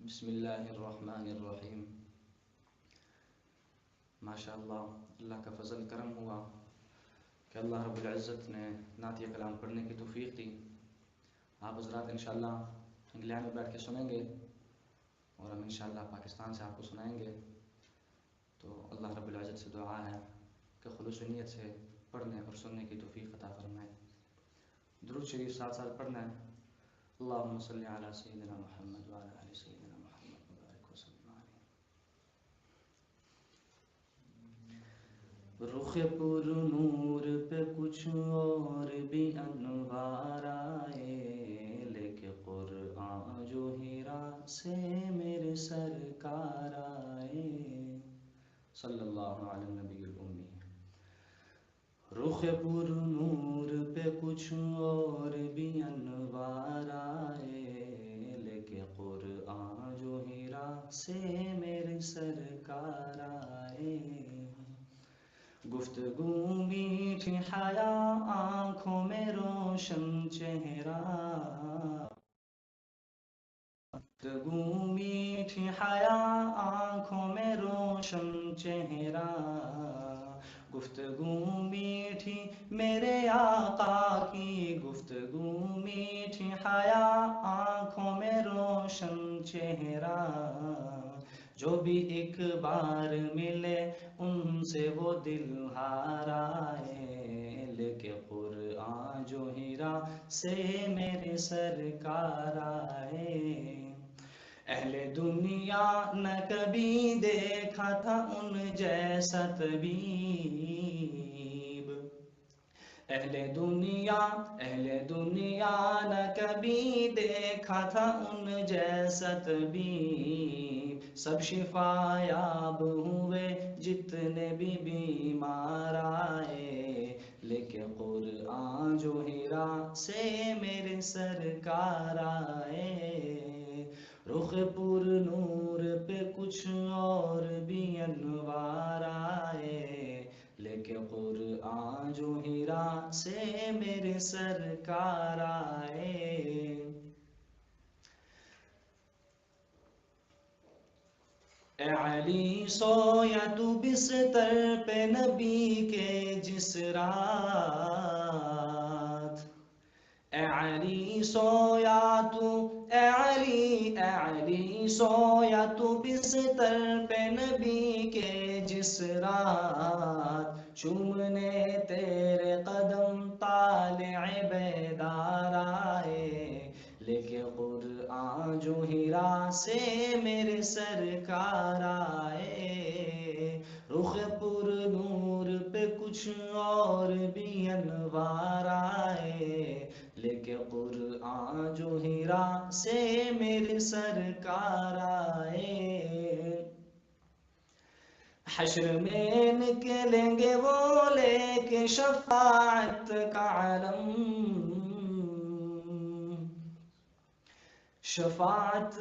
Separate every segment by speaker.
Speaker 1: بسم اللہ الرحمن الرحیم۔ ماشاءاللہ، اللہ کا فضل کرم ہوا کہ اللہ رب العزت نے نعت کلام پڑھنے کی توفیق دی۔ آپ حضرات انشاءاللہ انگلینڈ میں بیٹھ کے سنیں گے اور ہم انشاءاللہ پاکستان سے آپ کو سنائیں گے۔ تو اللہ رب العزت سے دعا ہے کہ خلوص نیت سے پڑھنے اور سننے کی توفیق عطا فرمائے۔ درود شریف ساتھ ساتھ پڑھنا ہے۔ اللہم صلی علی سیدنا محمد وعلی آل سیدنا محمد مبارک وسلم علیہ۔ رخ پر نور پہ کچھ اور بھی انوار آئے، لیکن قرآن جو ہیرا سے میرے سرکار آئے، صلی اللہ علیہ نبی الامی۔ رخ پر نور پہ کچھ اور بھی انوار آئے، لیکن قرآن جو ہیرا سے میرے سرکار آئے۔ گفتگو میٹھی حیا آنکھوں میں روشن چہرہ، گفتگو میٹھی حیا آنکھوں میں روشن چہرہ، گفتگو میٹھی میرے آقا کی، گفتگو میٹھی حیا آنکھوں میں روشن چہرہ، جو بھی ایک بار ملے ان سے وہ دل ہار آئے، لیکن قرآن جو ہیرا سے میرے سرکار آئے۔ اہل دنیا نہ کبھی دیکھا تھا ان جیسا طبیب، اہل دنیا نہ کبھی دیکھا تھا ان جیسا طبیب، سب شفا یاب ہوئے جتنے بھی بیمار آئے، لیکن قرآن جو ہیرا سے میرے سرکار آئے۔ رخ پر نور پہ کچھ اور بھی انوار آئے، لیکن قرآن جو ہیرا سے میرے سرکار آئے۔ اے علی سویا تو بستر پہ نبی کے جس رات، اے علی سویا تو، اے علی سویا تو بستر پہ نبی کے جس رات، چومنے تیرے قدم طالع بیدار آئے، لیکن قرآن جو ہیرا سے میرے سرکار آئے۔ رخ پر نور پہ کچھ اور بھی انوار آئے، لیکن قرآن جو ہیرا سے میرے سرکار آئے۔ حشر میں نکلیں گے وہ لے کے شفاعت کا علم، شفاعت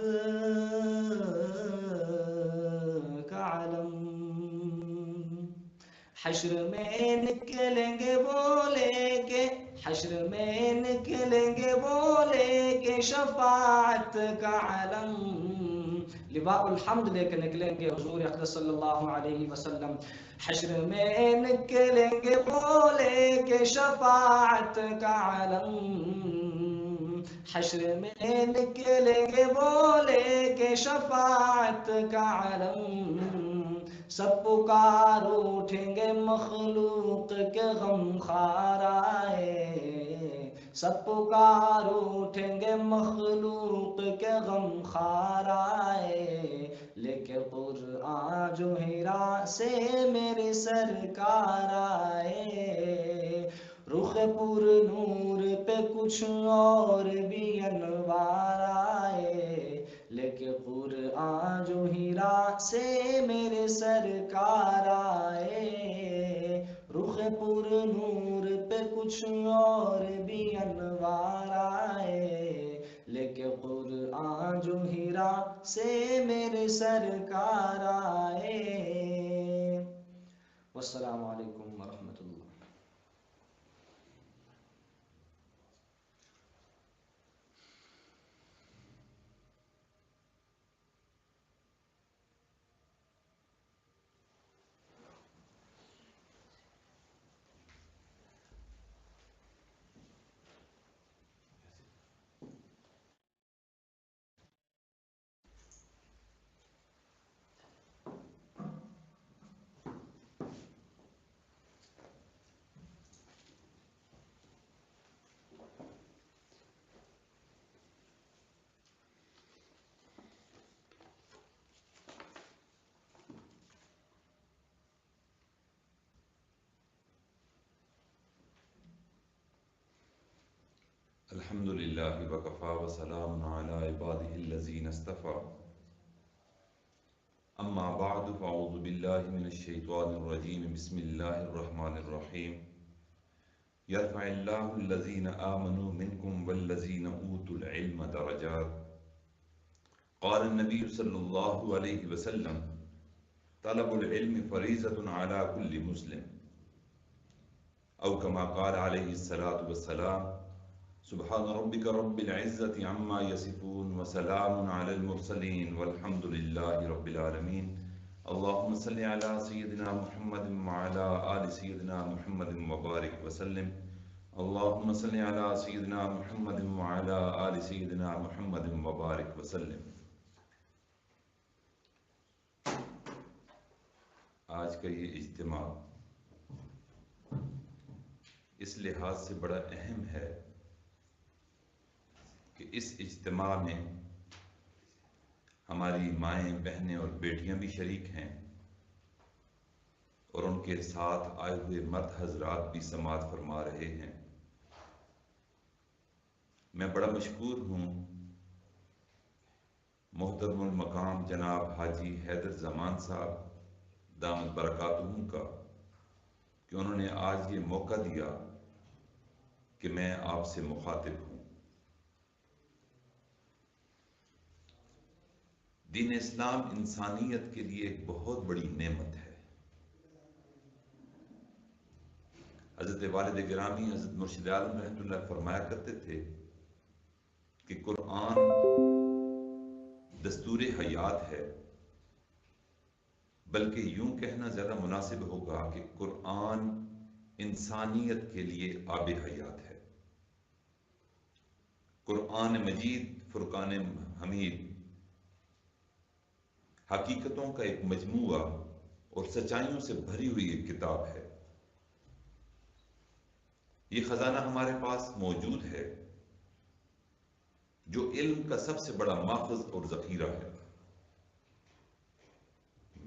Speaker 1: کا علم، حشر میں نکلیں گے وہ لے کے، حشر میں نکلیں گے وہ لے کے شفاعت کا علم، لواء الحمد لے کے نکلیں گے حضور اقدس صلی اللہ علیہ وسلم۔ حشر میں نکلیں گے وہ لے کے شفاعت کا علم، حشر میں نکلیں گے وہ لے کے شفاعت کا علم، سب پکار اٹھیں گے مخلوق کے غم خوار آئے، سب پکار اٹھیں گے مخلوق کے غم خوار آئے، لیکن قرآن جو ہیرا سے میرے سرکار آئے۔ رخ پر نور پہ کچھ اور بھی انوار آئے، لیکن قرآن جو ہیرا سے میرے سرکار آئے۔ رخ پر نور پہ کچھ اور بھی انوار آئے، لیکن قرآن جو ہیرا سے میرے سرکار آئے۔ والسلام علیکم ورحمۃ اللہ۔
Speaker 2: الحمد لله وكفى وسلام على عباده الذين اصطفى أما بعد فأعوذ بالله من الشيطان الرجيم بسم الله الرحمن الرحيم يرفع الله الذين آمنوا منكم والذين أوتوا العلم درجات قال النبي صلى الله عليه وسلم طلب العلم فريضة على كل مسلم أو كما قال عليه الصلاة والسلام سبحان ربك رب العزة عما يصفون وسلام على المرسلين والحمد لله رب العالمين اللهم صل على سيدنا محمد وعلى آل سيدنا محمد وبارك وسلم اللهم صل على سيدنا محمد وعلى آل سيدنا محمد وبارك وسلم. آج کا یہ اجتماع اس لحاظ سے بڑا اہم ہے کہ اس اجتماع میں ہماری مائیں بہنیں اور بیٹیاں بھی شریک ہیں اور ان کے ساتھ آئے ہوئے مرد حضرات بھی سماعت فرما رہے ہیں. میں بڑا مشکور ہوں محترم المقام جناب حاجی حیدر زمان صاحب دامت برکاتہم کا کہ انہوں نے آج یہ موقع دیا کہ میں آپ سے مخاطب ہوں. دین اسلام انسانیت کے لیے ایک بہت بڑی نعمت ہے. حضرت والد گرامی حضرت مرشد عالم رحمۃ اللہ فرمایا کرتے تھے کہ قرآن دستور حیات ہے، بلکہ یوں کہنا زیادہ مناسب ہوگا کہ قرآن انسانیت کے لیے آب حیات ہے. قرآن مجید فرقان حمید حقیقتوں کا ایک مجموعہ اور سچائیوں سے بھری ہوئی ایک کتاب ہے. یہ خزانہ ہمارے پاس موجود ہے جو علم کا سب سے بڑا ماخذ اور ذخیرہ ہے.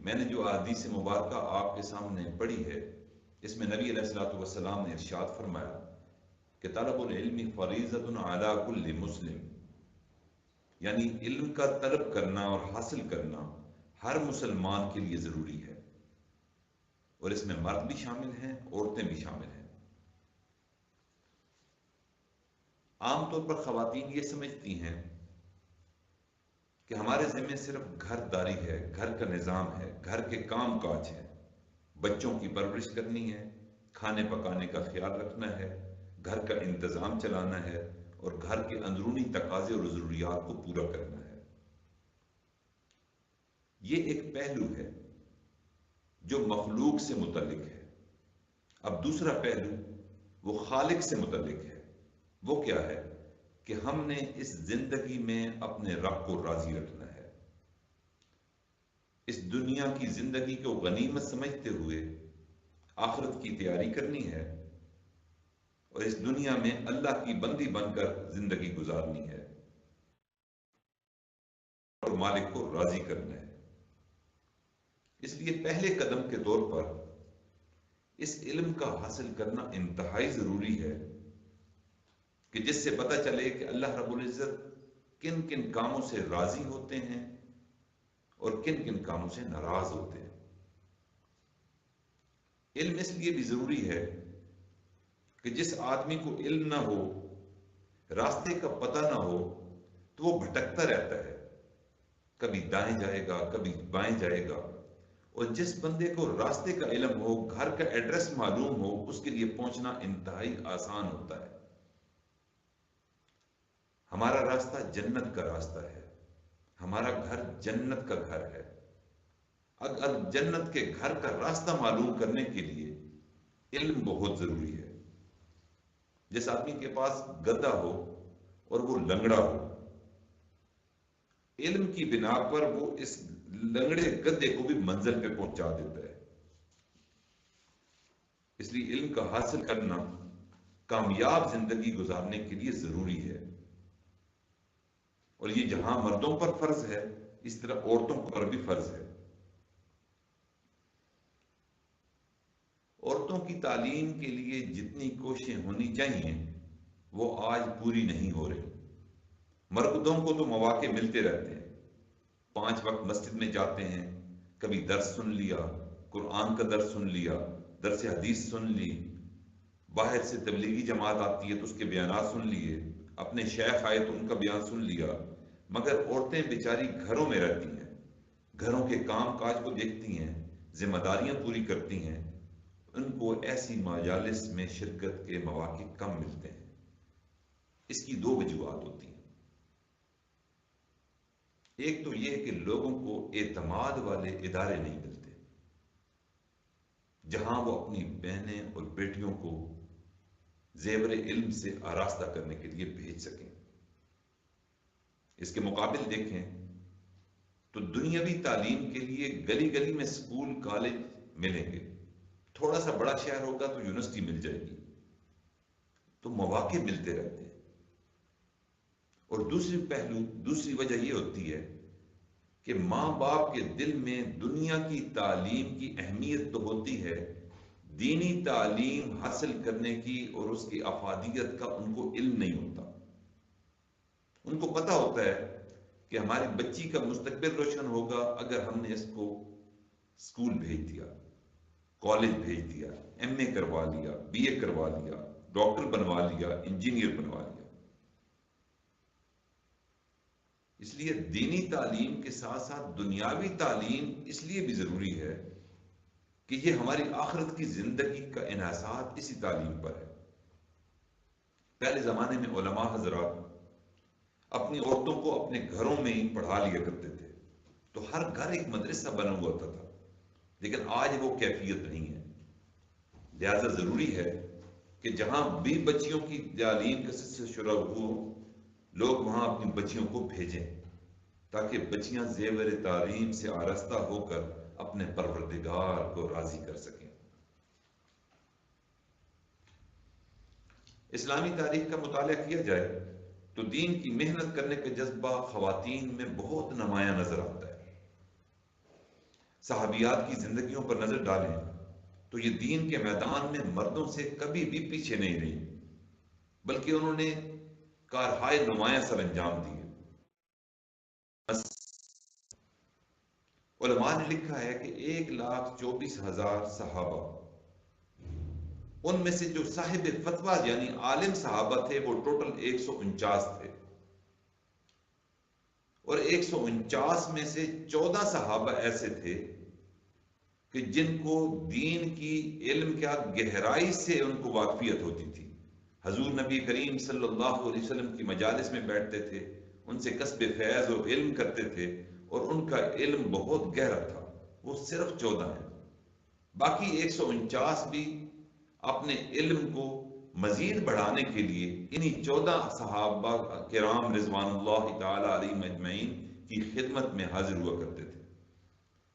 Speaker 2: میں نے جو احادیث مبارکہ آپ کے سامنے پڑھی ہے اس میں نبی علیہ الصلوۃ والسلام نے ارشاد فرمایا کہ طلب العلم فریضۃ علی کل مسلم، یعنی علم کا طلب کرنا اور حاصل کرنا ہر مسلمان کے لیے ضروری ہے، اور اس میں مرد بھی شامل ہیں عورتیں بھی شامل ہیں. عام طور پر خواتین یہ سمجھتی ہیں کہ ہمارے ذمہ صرف گھر داری ہے، گھر کا نظام ہے، گھر کے کام کاج ہے، بچوں کی پرورش کرنی ہے، کھانے پکانے کا خیال رکھنا ہے، گھر کا انتظام چلانا ہے اور گھر کے اندرونی تقاضے اور ضروریات کو پورا کرنا ہے. یہ ایک پہلو ہے جو مخلوق سے متعلق ہے. اب دوسرا پہلو وہ خالق سے متعلق ہے. وہ کیا ہے کہ ہم نے اس زندگی میں اپنے رب کو راضی رکھنا ہے، اس دنیا کی زندگی کو غنیمت سمجھتے ہوئے آخرت کی تیاری کرنی ہے اور اس دنیا میں اللہ کی بندی بن کر زندگی گزارنی ہے اور مالک کو راضی کرنا ہے. اس لیے پہلے قدم کے طور پر اس علم کا حاصل کرنا انتہائی ضروری ہے کہ جس سے پتہ چلے کہ اللہ رب العزت کن کن کاموں سے راضی ہوتے ہیں اور کن کن کاموں سے ناراض ہوتے ہیں. علم اس لیے بھی ضروری ہے کہ جس آدمی کو علم نہ ہو، راستے کا پتہ نہ ہو، تو وہ بھٹکتا رہتا ہے، کبھی دائیں جائے گا کبھی بائیں جائے گا. اور جس بندے کو راستے کا علم ہو، گھر کا ایڈریس معلوم ہو، اس کے لیے پہنچنا انتہائی آسان ہوتا ہے. ہمارا راستہ جنت کا راستہ ہے، ہمارا گھر جنت کا گھر ہے. اگر جنت کے گھر کا راستہ معلوم کرنے کے لیے علم بہت ضروری ہے. جس آدمی کے پاس گدھا ہو اور وہ لنگڑا ہو، علم کی بنا پر وہ اس لنگڑے گدھے کو بھی منزل پہ پہنچا دیتا ہے. اس لیے علم کا حاصل کرنا کامیاب زندگی گزارنے کے لیے ضروری ہے. اور یہ جہاں مردوں پر فرض ہے اس طرح عورتوں پر بھی فرض ہے. عورتوں کی تعلیم کے لیے جتنی کوششیں ہونی چاہیے وہ آج پوری نہیں ہو رہی۔ مردوں کو تو مواقع ملتے رہتے ہیں، 5 وقت مسجد میں جاتے ہیں، کبھی درس سن لیا، قرآن کا درس سن لیا، درس حدیث سن لی، باہر سے تبلیغی جماعت آتی ہے تو اس کے بیانات سن لیے، اپنے شیخ آئے تو ان کا بیان سن لیا، مگر عورتیں بیچاری گھروں میں رہتی ہیں، گھروں کے کام کاج کو دیکھتی ہیں، ذمہ داریاں پوری کرتی ہیں، ان کو ایسی مجالس میں شرکت کے مواقع کم ملتے ہیں۔ اس کی 2 وجوہات ہوتی ہیں۔ ایک تو یہ کہ لوگوں کو اعتماد والے ادارے نہیں ملتے جہاں وہ اپنی بہنیں اور بیٹیوں کو زیور علم سے آراستہ کرنے کے لیے بھیج سکیں۔ اس کے مقابل دیکھیں تو دنیاوی تعلیم کے لیے گلی گلی میں اسکول کالج ملیں گے، تھوڑا سا بڑا شہر ہوگا تو یونیورسٹی مل جائے گی، تو مواقع ملتے رہتے ہیں۔ اور دوسری وجہ یہ ہوتی ہے کہ ماں باپ کے دل میں دنیا کی تعلیم کی اہمیت تو ہوتی ہے، دینی تعلیم حاصل کرنے کی اور اس کی افادیت کا ان کو علم نہیں ہوتا۔ ان کو پتہ ہوتا ہے کہ ہماری بچی کا مستقبل روشن ہوگا اگر ہم نے اس کو اسکول بھیج دیا، کالج بھیج دیا، ایم اے کروا لیا، بی اے کروا لیا، ڈاکٹر بنوا لیا، انجینئر بنوا لیا۔ اس لیے دینی تعلیم کے ساتھ ساتھ دنیاوی تعلیم اس لیے بھی ضروری ہے کہ یہ ہماری آخرت کی زندگی کا انحصار اسی تعلیم پر ہے۔ پہلے زمانے میں علماء حضرات اپنی عورتوں کو اپنے گھروں میں ہی پڑھا لیا کرتے تھے، تو ہر گھر ایک مدرسہ بنا ہوا ہوتا تھا، لیکن آج وہ کیفیت نہیں ہے۔ لہذا ضروری ہے کہ جہاں بھی بچیوں کی تعلیم کا سلسلہ شروع ہو، لوگ وہاں اپنی بچیوں کو بھیجیں تاکہ بچیاں زیور تعلیم سے آراستہ ہو کر اپنے پروردگار کو راضی کر سکیں۔ اسلامی تاریخ کا مطالعہ کیا جائے تو دین کی محنت کرنے کا جذبہ خواتین میں بہت نمایاں نظر آتا ہے۔ صحابیات کی زندگیوں پر نظر ڈالیں تو یہ دین کے میدان میں مردوں سے کبھی بھی پیچھے نہیں رہی، بلکہ انہوں نے کارہائے نمایاں سر انجام دیے۔ علماء نے لکھا ہے کہ 1,24,000 صحابہ، ان میں سے جو صاحب فتویٰ یعنی عالم صحابہ تھے وہ ٹوٹل 149 تھے، اور 149 میں سے 14 صحابہ ایسے تھے کہ جن کو دین کی علم کیا گہرائی سے ان کو واقفیت ہوتی تھی۔ حضور نبی کریم صلی اللہ علیہ وسلم کی مجالس میں بیٹھتے تھے، ان سے کسب فیض و علم کرتے تھے، اور ان کا علم بہت گہرا تھا۔ وہ صرف 14 ہیں، باقی 149 بھی اپنے علم کو مزید بڑھانے کے لیے انہی 14 صحابہ کرام رضوان اللہ تعالی علیہم اجمعین کی خدمت میں حاضر ہوا کرتے تھے۔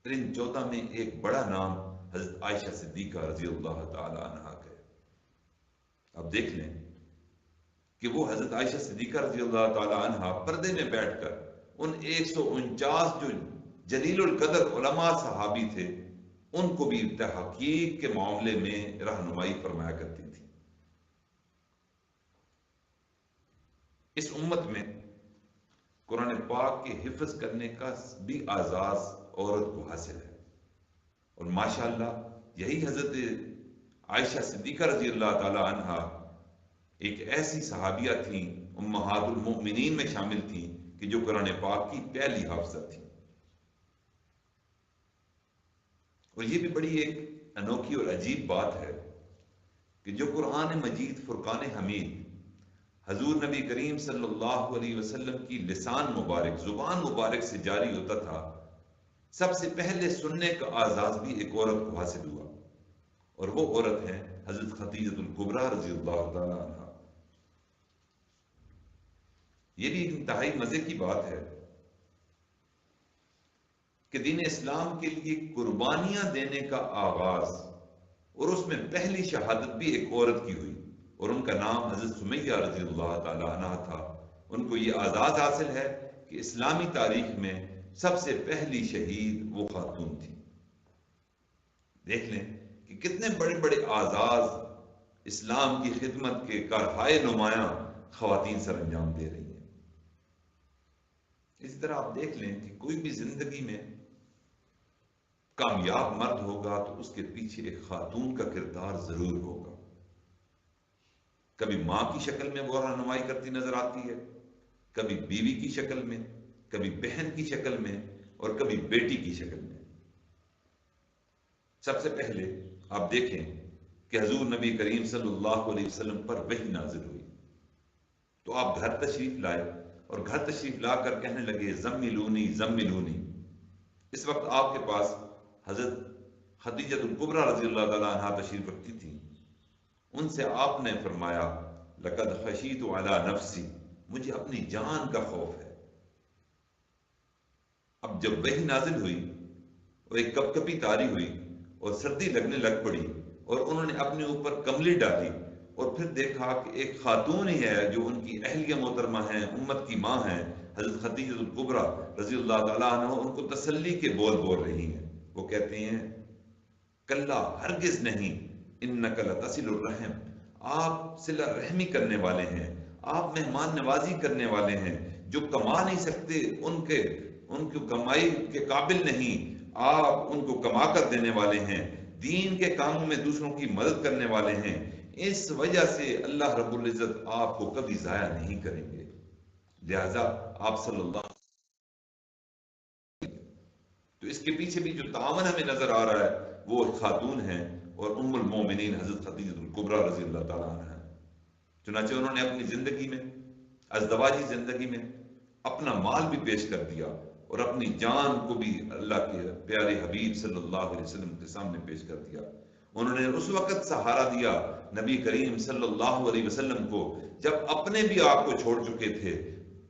Speaker 2: ان 14 میں ایک بڑا نام حضرت عائشہ صدیقہ رضی اللہ تعالی عنہ کا ہے۔ اب دیکھ لیں کہ وہ حضرت عائشہ صدیقہ رضی اللہ تعالی عنہ پردے میں بیٹھ کر ان 149 جو جلیل القدر علماء صحابی تھے ان کو بھی تحقیق کے معاملے میں رہنمائی فرمایا کرتی تھی۔ اس امت میں قرآن پاک کے حفظ کرنے کا بھی اعزاز عورت کو حاصل ہے، اور ماشاءاللہ یہی حضرت عائشہ صدیقہ رضی اللہ تعالی عنہ ایک ایسی صحابیہ تھیں، امہات المؤمنین میں شامل تھیں کہ جو قرآن پاک کی پہلی حافظہ تھیں۔ اور یہ بھی بڑی ایک انوکھی اور عجیب بات ہے کہ جو قرآن مجید فرقان حمید حضور نبی کریم صلی اللہ علیہ وسلم کی لسان مبارک زبان مبارک سے جاری ہوتا تھا، سب سے پہلے سننے کا اعزاز بھی ایک عورت کو حاصل ہوا، اور وہ عورت ہے حضرت خدیجہ الکبریٰ رضی اللہ تعالی عنہ۔ یہ بھی انتہائی مزے کی بات ہے کہ دین اسلام کے لیے قربانیاں دینے کا آغاز اور اس میں پہلی شہادت بھی ایک عورت کی ہوئی، اور ان کا نام حضرت سمیہ رضی اللہ تعالی عنہ تھا۔ ان کو یہ اعزاز حاصل ہے کہ اسلامی تاریخ میں سب سے پہلی شہید وہ خاتون تھی۔ دیکھ لیں کہ کتنے بڑے بڑے اعزاز اسلام کی خدمت کے کارہائے نمایاں خواتین سر انجام دے رہی ہیں۔ اسی طرح آپ دیکھ لیں کہ کوئی بھی زندگی میں کامیاب مرد ہوگا تو اس کے پیچھے ایک خاتون کا کردار ضرور ہوگا۔ کبھی ماں کی شکل میں وہ رہنمائی کرتی نظر آتی ہے، کبھی بیوی کی شکل میں، کبھی بہن کی شکل میں، اور کبھی بیٹی کی شکل میں۔ سب سے پہلے آپ دیکھیں کہ حضور نبی کریم صلی اللہ علیہ وسلم پر وحی نازل ہوئی تو آپ گھر تشریف لائے، اور گھر تشریف لا کر کہنے لگے زملونی زملونی۔ اس وقت آپ کے پاس حضرت خدیجہ الکبریٰ رضی اللہ تعالیٰ عنہا تشریف رکھتی تھی۔ ان سے آپ نے فرمایا لقد خشیت علی نفسی، مجھے اپنی جان کا خوف ہے۔ اب جب وحی نازل ہوئی اور ایک کپ کپی طاری ہوئی اور سردی لگنے لگ پڑی اور انہوں نے اپنے اوپر کملی ڈالی اور پھر دیکھا کہ ایک خاتون ہی ہے جو ان کی اہلیہ محترمہ ہیں، امت کی ماں ہیں، حضرت خدیجہ الکبریٰ رضی اللہ تعالیٰ عنہ، ان کو تسلی کے بول بول رہی ہیں۔ وہ کہتے ہیں کلا، ہرگز نہیں، انک لتصل الرحم، آپ صلہ رحمی کرنے والے ہیں، آپ مہمان نوازی کرنے والے ہیں، جو کما نہیں سکتے ان کی کمائی کے قابل نہیں، آپ ان کو کما کر دینے والے ہیں، دین کے کاموں میں دوسروں کی مدد کرنے والے ہیں، اس وجہ سے اللہ رب العزت آپ کو کبھی ضائع نہیں کریں گے۔ لہذا آپ صلی اللہ، تو اس کے پیچھے بھی جو تعاون ہمیں نظر آ رہا ہے وہ خاتون ہیں، اور ام المومنین حضرت خدیجہ الکبریٰ رضی اللہ تعالیٰ عنہ ہیں۔ چنانچہ انہوں نے اپنی زندگی میں، ازدواجی زندگی میں، اپنا مال بھی پیش کر دیا اور اپنی جان کو بھی اللہ کے پیارے حبیب صلی اللہ علیہ وسلم کے سامنے پیش کر دیا۔ انہوں نے اس وقت سہارا دیا نبی کریم صلی اللہ علیہ وسلم کو جب اپنے بھی آپ کو چھوڑ چکے تھے،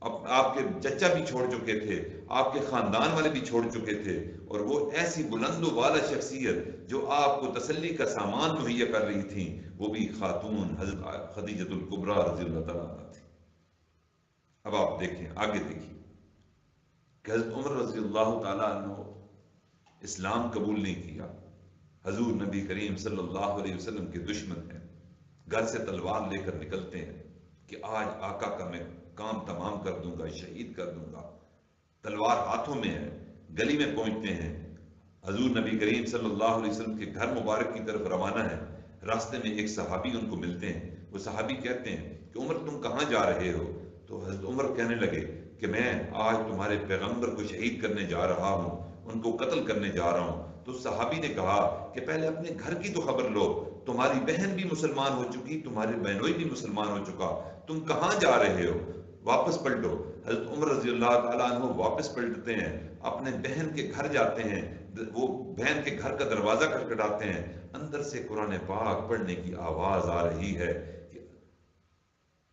Speaker 2: آپ کے چچا بھی چھوڑ چکے تھے، آپ کے خاندان والے بھی چھوڑ چکے تھے، اور وہ ایسی بلند و بالا شخصیت جو آپ کو تسلی کا سامان مہیا کر رہی تھی، وہ بھی خاتون حضرت خدیجہ الکبریٰ رضی اللہ تعالیٰ عنہ تھی۔ اب آپ دیکھیں، آگے دیکھیں کہ حضرت عمر رضی اللہ تعالیٰ عنہ اسلام قبول نہیں کیا، حضور نبی کریم صلی اللہ علیہ وسلم کے دشمن ہیں، گھر سے تلوار لے کر نکلتے ہیں کہ آج آقا کا میں کام تمام کر دوں گا، شہید کر دوں گا۔ تلوار ہاتھوں میں ہے، گلی میں پہنچتے ہیں، حضور نبی کریم صلی اللہ علیہ وسلم کے گھر مبارک کی طرف روانہ ہے۔ راستے میں ایک صحابی ان کو ملتے ہیں، وہ صحابی کہتے ہیں کہ عمر تم کہاں جا رہے ہو؟ تو حضرت عمر کہنے لگے کہ میں آج تمہارے پیغمبر کو شہید کرنے جا رہا ہوں، ان کو قتل کرنے جا رہا ہوں۔ تو صحابی نے کہا کہ پہلے اپنے گھر کی تو خبر لو، تمہاری بہن بھی مسلمان ہو چکی، تمہارے بہنوئی بھی مسلمان ہو چکا، تم کہاں جا رہے ہو؟ واپس پلٹو۔ حضرت عمر رضی اللہ تعالیٰ عنہ واپس پلٹتے ہیں، اپنے بہن کے گھر جاتے ہیں، وہ بہن کے گھر کا دروازہ کھٹکھٹاتے ہیں، اندر سے قرآن پاک پڑھنے کی آواز آ رہی ہے۔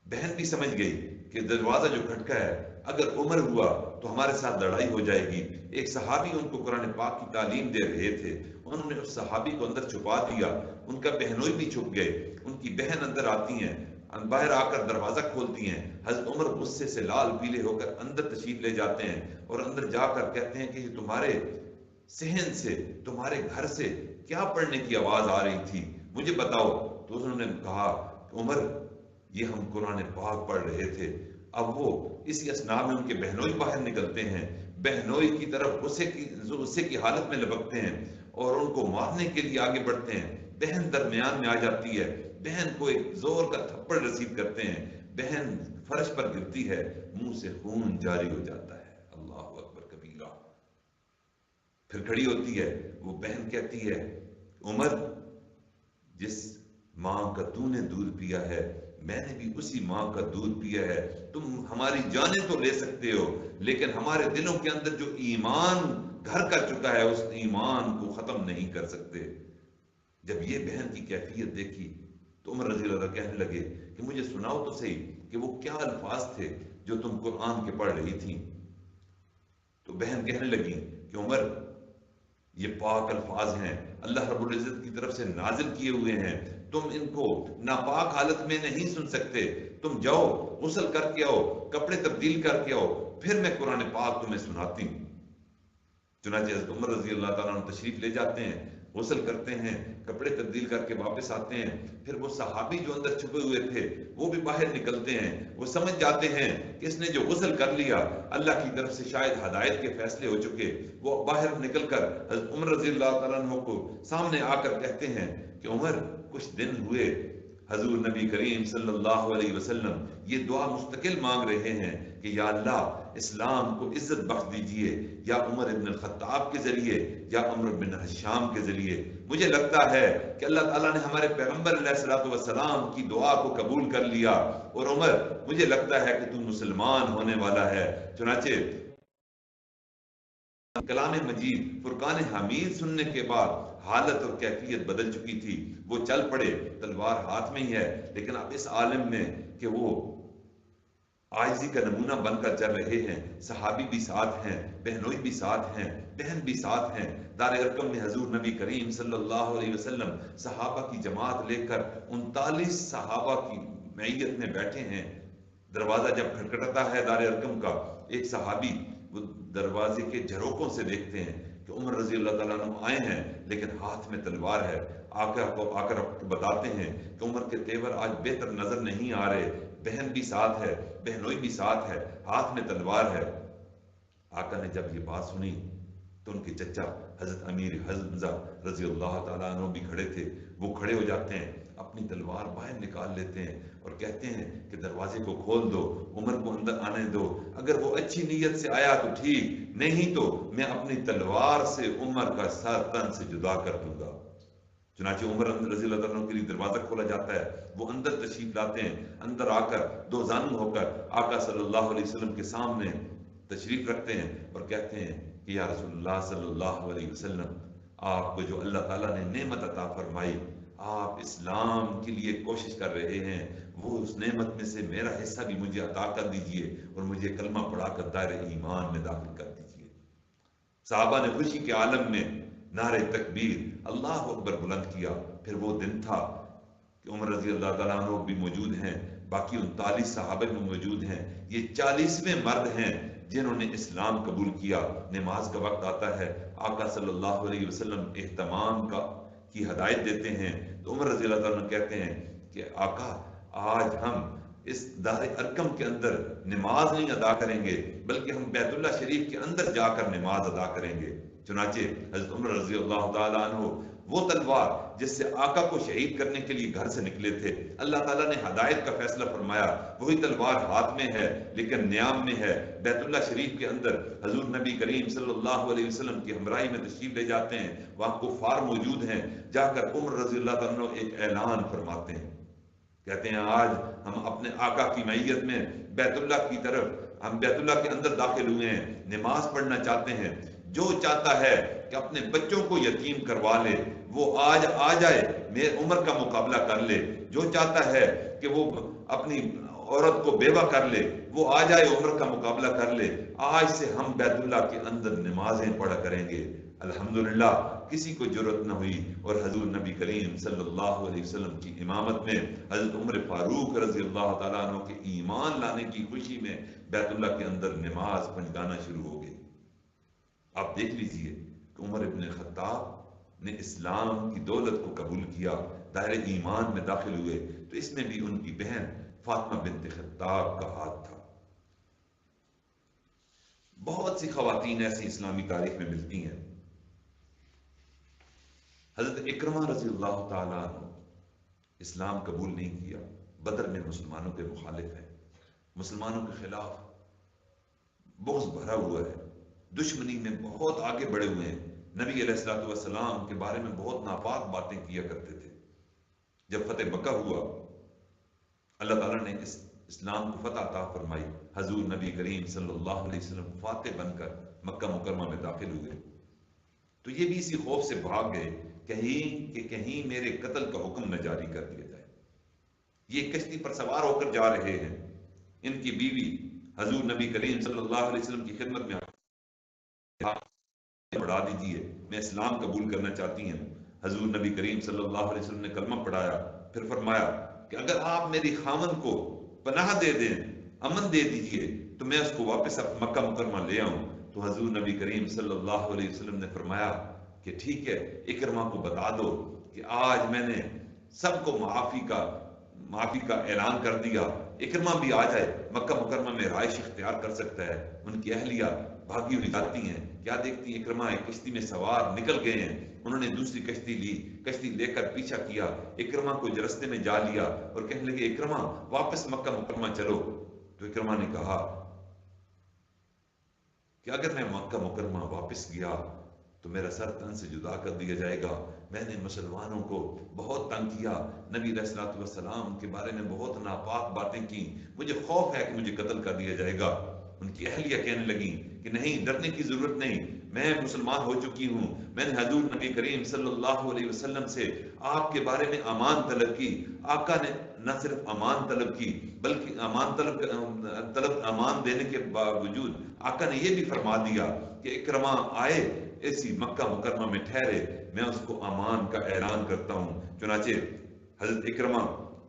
Speaker 2: بہن بھی سمجھ گئی کہ دروازہ جو کھٹکا ہے اگر عمر ہوا تو ہمارے ساتھ لڑائی ہو جائے گی۔ ایک صحابی ان کو قرآن پاک کی تعلیم دے رہے تھے، انہوں نے اس صحابی کو اندر چھپا دیا، ان کا بہنوئی بھی چھپ گئے، ان کی بہن اندر آتی ہیں، باہر آ کر دروازہ کھولتی ہیں، حضرت عمر غصے سے لال پیلے ہو کر اندر تشریف لے جاتے ہیں، اور اندر جا کر کہتے ہیں کہ یہ تمہارے صحن سے، تمہارے گھر سے کیا پڑھنے کی آواز آ رہی تھی، مجھے بتاؤ۔ تو انہوں نے کہا کہ عمر یہ ہم قرآن پاک پڑھ رہے تھے۔ اب وہ اسی اسنا میں ان کے بہنوئی باہر نکلتے ہیں، بہنوئی کی طرف غصے کی حالت میں لپکتے ہیں اور ان کو مارنے کے لیے آگے بڑھتے ہیں۔ بہن درمیان میں آ جاتی ہے، بہن کو ایک زور کا تھپڑ رسید کرتے ہیں، بہن فرش پر گرتی ہے، منہ سے خون جاری ہو جاتا ہے۔ اللہ اکبر کبیرہ۔ پھر کھڑی ہوتی ہے، وہ بہن کہتی ہے عمر جس ماں کا تو نے دودھ پیا ہے میں نے بھی اسی ماں کا دودھ پیا ہے، تم ہماری جانیں تو لے سکتے ہو لیکن ہمارے دلوں کے اندر جو ایمان گھر کر چکا ہے اس ایمان کو ختم نہیں کر سکتے۔ جب یہ بہن کی کیفیت دیکھی تو عمر رضی اللہ عنہ کہنے لگے کہ مجھے سناؤ تو صحیح کہ وہ کیا الفاظ تھے جو تم قرآن کے پڑھ رہی تھی۔ تو بہن کہنے لگی کہ عمر یہ پاک الفاظ ہیں، اللہ رب العزت کی طرف سے نازل کیے ہوئے ہیں، تم ان کو ناپاک حالت میں نہیں سن سکتے، تم جاؤ غسل کر کے آؤ، کپڑے تبدیل کر کے آؤ، پھر میں قرآن پاک تمہیں سناتی ہوں۔ چنانچہ حضرت عمر رضی اللہ تعالیٰ عنہ تشریف لے جاتے ہیں، غسل کرتے ہیں، کپڑے تبدیل کر کے واپس آتے ہیں، پھر وہ صحابی جو اندر چھپے ہوئے تھے وہ بھی باہر نکلتے ہیں، وہ سمجھ جاتے ہیں کہ اس نے جو غسل کر لیا اللہ کی طرف سے شاید ہدایت کے فیصلے ہو چکے، وہ باہر نکل کر حضرت عمر رضی اللہ تعالیٰ عنہ کو سامنے آ کر کہتے ہیں کہ عمر کچھ دن ہوئے حضور نبی کریم صلی اللہ علیہ وسلم یہ دعا مستقل مانگ رہے ہیں کہ یا اللہ اسلام کو عزت بخش دیجئے، یا عمر ابن الخطاب کے ذریعے یا عمر بن حشام کے ذریعے۔ مجھے لگتا ہے کہ اللہ تعالیٰ نے ہمارے پیغمبر علیہ الصلوۃ والسلام کی دعا کو قبول کر لیا، اور عمر مجھے لگتا ہے کہ تم مسلمان ہونے والا ہے۔ چنانچہ کلام مجید فرقان حمید سننے کے بعد حالت اور کیفیت بدل چکی تھی، وہ چل پڑے، تلوار ہاتھ میں ہی ہے، لیکن اب اس عالم میں کہ وہ عاجزی کا نمونہ بن کر چل رہے ہیں، صحابی بھی ساتھ ہیں، بہنوئی بھی ساتھ ہیں، بہن بھی ساتھ ہیں۔ دار ارقم میں حضور نبی کریم صلی اللہ علیہ وسلم صحابہ کی جماعت لے کر 39 صحابہ کی معیت میں بیٹھے ہیں۔ دروازہ جب کھٹکھٹاتا ہے دار ارقم کا، ایک صحابی وہ دروازے کے جھروکوں سے دیکھتے ہیں کہ عمر رضی اللہ تعالیٰ عنہ آئے ہیں، لیکن ہاتھ میں تلوار ہے۔ آ کر بتاتے ہیں کہ عمر کے تیور آج بہتر نظر نہیں آ رہے، بہن بھی ساتھ ہے، بہنوئی بھی ساتھ ہے، ہاتھ میں تلوار ہے۔ آقا نے جب یہ بات سنی تو ان کے چچا حضرت امیر حمزہ رضی اللہ تعالیٰ عنہ بھی کھڑے تھے، وہ کھڑے ہو جاتے ہیں، اپنی تلوار باہر نکال لیتے ہیں اور کہتے ہیں کہ دروازے کو کھول دو، عمر کو اندر آنے دو، اگر وہ اچھی نیت سے آیا تو ٹھیک، نہیں تو میں اپنی تلوار سے عمر کا سر تن سے جدا کر دوں گا۔ چنانچہ عمر رضی اللہ عنہ کے لیے دروازہ کھولا جاتا ہے، وہ اندر تشریف لاتے ہیں، اندر آ کر دو زانو ہو کر آقا صلی اللہ علیہ وسلم کے سامنے تشریف رکھتے ہیں اور کہتے ہیں کہ یا رسول اللہ صلی اللہ علیہ وسلم، آپ کو جو اللہ تعالیٰ نے نعمت عطا فرمائی، آپ اسلام کے لیے کوشش کر رہے ہیں، وہ اس نعمت میں سے میرا حصہ بھی مجھے عطا کر دیجئے اور مجھے کلمہ پڑھا کر دائرہ ایمان میں داخل کر دیجئے۔ صحابہ نے خوشی کے عالم میں نعرہ تکبیر اللہ اکبر بلند کیا۔ پھر وہ دن تھا کہ عمر رضی اللہ تعالیٰ عنہ بھی موجود ہیں، باقی 39 صحابہ بھی موجود ہیں، یہ 40ویں مرد ہیں جنہوں نے اسلام قبول کیا۔ نماز کا وقت آتا ہے، آقا صلی اللہ علیہ وسلم اہتمام کی ہدایت دیتے ہیں، تو عمر رضی اللہ تعالیٰ عنہ کہتے ہیں کہ آقا آج ہم اس دار ارقم کے اندر نماز نہیں ادا کریں گے، بلکہ ہم بیت اللہ شریف کے اندر جا کر نماز ادا کریں گے۔ چنانچہ حضرت عمر رضی اللہ تعالیٰ عنہ وہ تلوار جس سے آقا کو شہید کرنے کے لیے گھر سے نکلے تھے، اللہ تعالیٰ نے ہدایت کا فیصلہ فرمایا، وہی تلوار ہاتھ میں ہے لیکن نیام میں ہے، بیت اللہ شریف کے اندر حضور نبی کریم صلی اللہ علیہ وسلم کی ہمراہی میں تشریف لے جاتے ہیں، وہاں کفار موجود ہیں، جا کر عمر رضی اللہ تعالیٰ عنہ ایک اعلان فرماتے ہیں، کہتے ہیں آج ہم اپنے آقا کی معیت میں بیت اللہ کی طرف، ہم بیت اللہ کے اندر داخل ہوئے ہیں، نماز پڑھنا چاہتے ہیں، جو چاہتا ہے کہ اپنے بچوں کو یتیم کروا لے وہ آج آ جائے، میرے عمر کا مقابلہ کر لے، جو چاہتا ہے کہ وہ اپنی عورت کو بیوہ کر لے وہ آ جائے، عمر کا مقابلہ کر لے، آج سے ہم بیت اللہ کے اندر نمازیں پڑھا کریں گے۔ الحمدللہ کسی کو جرأت نہ ہوئی، اور حضور نبی کریم صلی اللہ علیہ وسلم کی امامت میں حضرت عمر فاروق رضی اللہ تعالیٰ عنہ کے ایمان لانے کی خوشی میں بیت اللہ کے اندر نماز پڑھانا شروع ہو گئی۔ آپ دیکھ لیجئے کہ عمر ابن خطاب نے اسلام کی دولت کو قبول کیا، دائرہ ایمان میں داخل ہوئے، تو اس میں بھی ان کی بہن فاطمہ بنت خطاب کا ہاتھ تھا۔ بہت سی خواتین ایسی اسلامی تاریخ میں ملتی ہیں۔ حضرت اکرمہ رضی اللہ تعالیٰ عنہ اسلام قبول نہیں کیا، بدر میں مسلمانوں کے مخالف ہے، مسلمانوں کے خلاف بغض بھرا ہوا ہے، دشمنی میں بہت آگے بڑھے ہوئے ہیں، نبی علیہ الصلوۃ والسلام کے بارے میں بہت ناپاک باتیں کیا کرتے تھے۔ جب فتح مکہ ہوا، اللہ تعالیٰ نے اسلام کو فتح عطا فرمائی، حضور نبی کریم صلی اللہ علیہ وسلم فاتح بن کر مکہ مکرمہ میں داخل ہوئے، تو یہ بھی اسی خوف سے بھاگ گئے کہیں میرے قتل کا حکم نہ جاری کر دیا جائے۔ یہ کشتی پر سوار ہو کر جا رہے ہیں، ان کی بیوی حضور نبی کریم صلی اللہ علیہ وسلم کی خدمت میں پڑھا دیجئے، میں اسلام قبول کرنا چاہتی ہوں۔ حضور نبی کریم صلی اللہ علیہ وسلم نے کلمہ پڑھایا، پھر فرمایا کہ اگر آپ میری خاوند کو پناہ دے دیں، امن دے دیجئے، تو میں اس کو واپس مکہ مکرمہ لے آؤں۔ تو حضور نبی کریم صلی اللہ علیہ وسلم نے فرمایا کہ ٹھیک ہے اکرمہ کو بتا دو کہ آج میں نے سب کو معافی کا اعلان کر دیا، اکرمہ بھی آ جائے مکہ مکرمہ میں رہائش اختیار کر سکتا ہے۔ ان کی اہلیہ بھاگی ہوئی جاتی ہیں، کیا دیکھتی ہیں اکرمہ ایک کشتی میں سوار نکل گئے ہیں۔ انہوں نے دوسری کشتی لی، کشتی لے کر پیچھا کیا، اکرمہ کو رستے میں جا لیا اور کہنے لگے اکرمہ واپس مکہ مکرمہ چلو۔ تو اکرمہ نے کہا کہ اگر میں مکہ مکرمہ واپس گیا تو میرا سر تن سے جدا کر دیا جائے گا۔ میں نے مسلمانوں کو بہت تنگ کیا، نبی علیہ الصلوۃ والسلام کے بارے میں بہت ناپاک باتیں کی، مجھے خوف ہے کہ مجھے قتل کر دیا جائے گا۔ ان کی اہلیہ کہنے لگی کہ نہیں، ڈرنے کی ضرورت نہیں، میں مسلمان ہو چکی ہوں، میں نے حضور نبی کریم صلی اللہ علیہ وسلم سے آپ کے بارے میں امان طلب کی۔ آقا نے نہ صرف امان طلب کی بلکہ امان دینے کے باوجود آقا نے یہ بھی فرما دیا کہ اکرمہ آئے ایسی مکہ مکرمہ میں ٹھہرے، میں اس کو امان کا اعلان کرتا ہوں۔ چنانچہ حضرت اکرمہ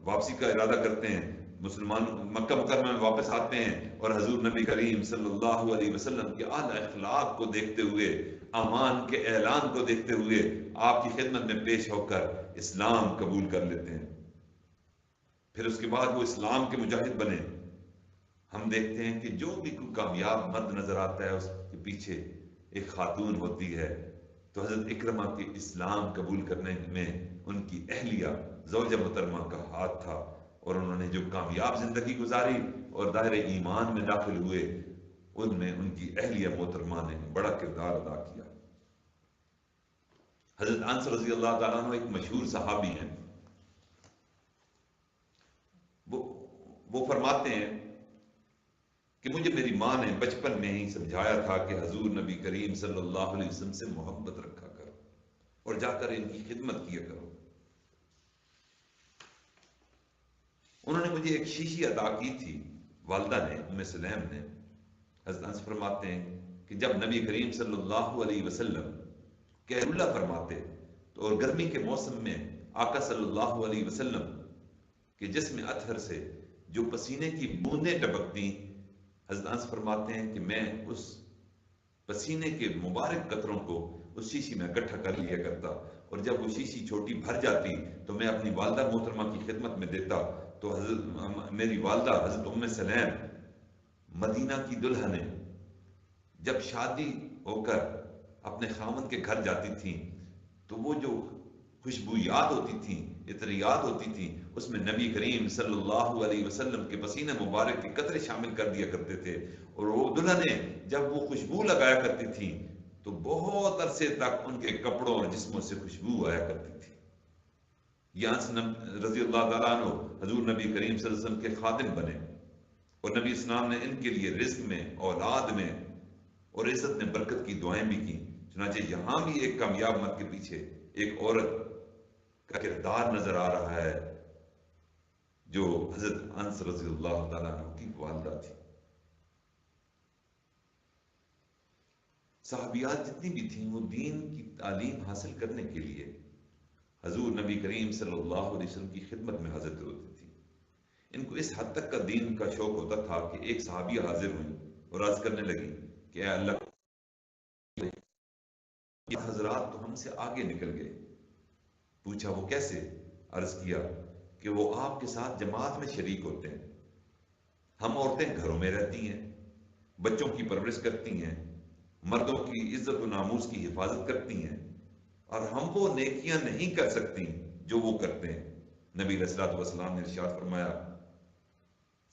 Speaker 2: واپسی کا ارادہ کرتے ہیں، مسلمان مکہ مکرمہ میں واپس آتے ہیں اور حضور نبی کریم صلی اللہ علیہ وسلم کے اعلی اخلاق کو دیکھتے ہوئے، امان کے اعلان کو دیکھتے ہوئے آپ کی خدمت میں پیش ہو کر اسلام قبول کر لیتے ہیں۔ پھر اس کے بعد وہ اسلام کے مجاہد بنے۔ ہم دیکھتے ہیں کہ جو بھی کوئی کامیاب مرد نظر آتا ہے اس کے پیچھے ایک خاتون ہوتی ہے، تو حضرت اکرمہ کے اسلام قبول کرنے میں ان کی اہلیہ زوجہ محترمہ کا ہاتھ تھا، اور انہوں نے جو کامیاب زندگی گزاری اور دائرہ ایمان میں داخل ہوئے، ان میں ان کی اہلیہ محترمہ نے بڑا کردار ادا کیا۔ حضرت انس رضی اللہ تعالیٰ عنہ ایک مشہور صحابی ہیں، وہ فرماتے ہیں کہ مجھے میری ماں نے بچپن میں ہی سمجھایا تھا کہ حضور نبی کریم صلی اللہ علیہ وسلم سے محبت رکھا کرو اور جا کر ان کی خدمت کیا کرو۔ انہوں نے مجھے ایک شیشی عطا کی تھی، والدہ نے، ام سلیم نے۔ حضرت انس فرماتے ہیں کہ جب نبی کریم صلی اللہ علیہ وسلم قیلولہ فرماتے تو اور گرمی کے موسم میں آقا صلی اللہ علیہ وسلم کے جسم اطہر سے جو پسینے کی بوندیں ٹپکتی، حضرت انس فرماتے ہیں کہ میں اس پسینے کے مبارک قطروں کو اس شیشی میں اکٹھا کر لیا کرتا، اور جب وہ شیشی چھوٹی بھر جاتی تو میں اپنی والدہ محترمہ کی خدمت میں دیتا، تو میری والدہ حضرت ام سلیم مدینہ کی دلہن ہے، جب شادی ہو کر اپنے خاوند کے گھر جاتی تھیں تو وہ جو خوشبویات ہوتی تھیں، عطریات ہوتی تھیں، اس میں نبی کریم صلی اللہ علیہ وسلم کے پسینہ مبارک کے قطرے شامل کر دیا کرتے تھے، اور وہ دلہنیں جب وہ خوشبو لگایا کرتی تھیں تو بہت عرصے تک ان کے کپڑوں اور جسموں سے خوشبو آیا کرتی تھی۔ یہاں رضی اللہ تعالیٰ عنہ حضور نبی کریم صلی اللہ علیہ وسلم کے خادم بنے، اور نبی اسلام نے ان کے لیے رزق میں، اولاد میں اور عزت میں برکت کی دعائیں بھی کی۔ چنانچہ یہاں بھی ایک کامیاب مرد کے پیچھے ایک عورت کا کردار نظر آ رہا ہے جو حضرت انس رضی اللہ تعالیٰ عنہ کی والدہ تھی۔ صحابیات جتنی بھی تھیں وہ دین کی تعلیم حاصل کرنے کے لیے حضور نبی کریم صلی اللہ علیہ وسلم کی خدمت میں حاضر ہوتی تھی۔ ان کو اس حد تک کا دین کا شوق ہوتا تھا کہ ایک صحابیہ حاضر ہوئی اور عرض کرنے لگی کہ اے اللہ، یہ حضرات تو ہم سے آگے نکل گئے۔ پوچھا وہ کیسے؟ عرض کیا کہ وہ آپ کے ساتھ جماعت میں شریک ہوتے ہیں، ہم عورتیں گھروں میں رہتی ہیں، بچوں کی پرورش کرتی ہیں، مردوں کی عزت و ناموس کی حفاظت کرتی ہیں، اور ہم وہ نیکیاں نہیں کر سکتی جو وہ کرتے ہیں۔ نبی علیہ الصلوۃ والسلام نے ارشاد فرمایا،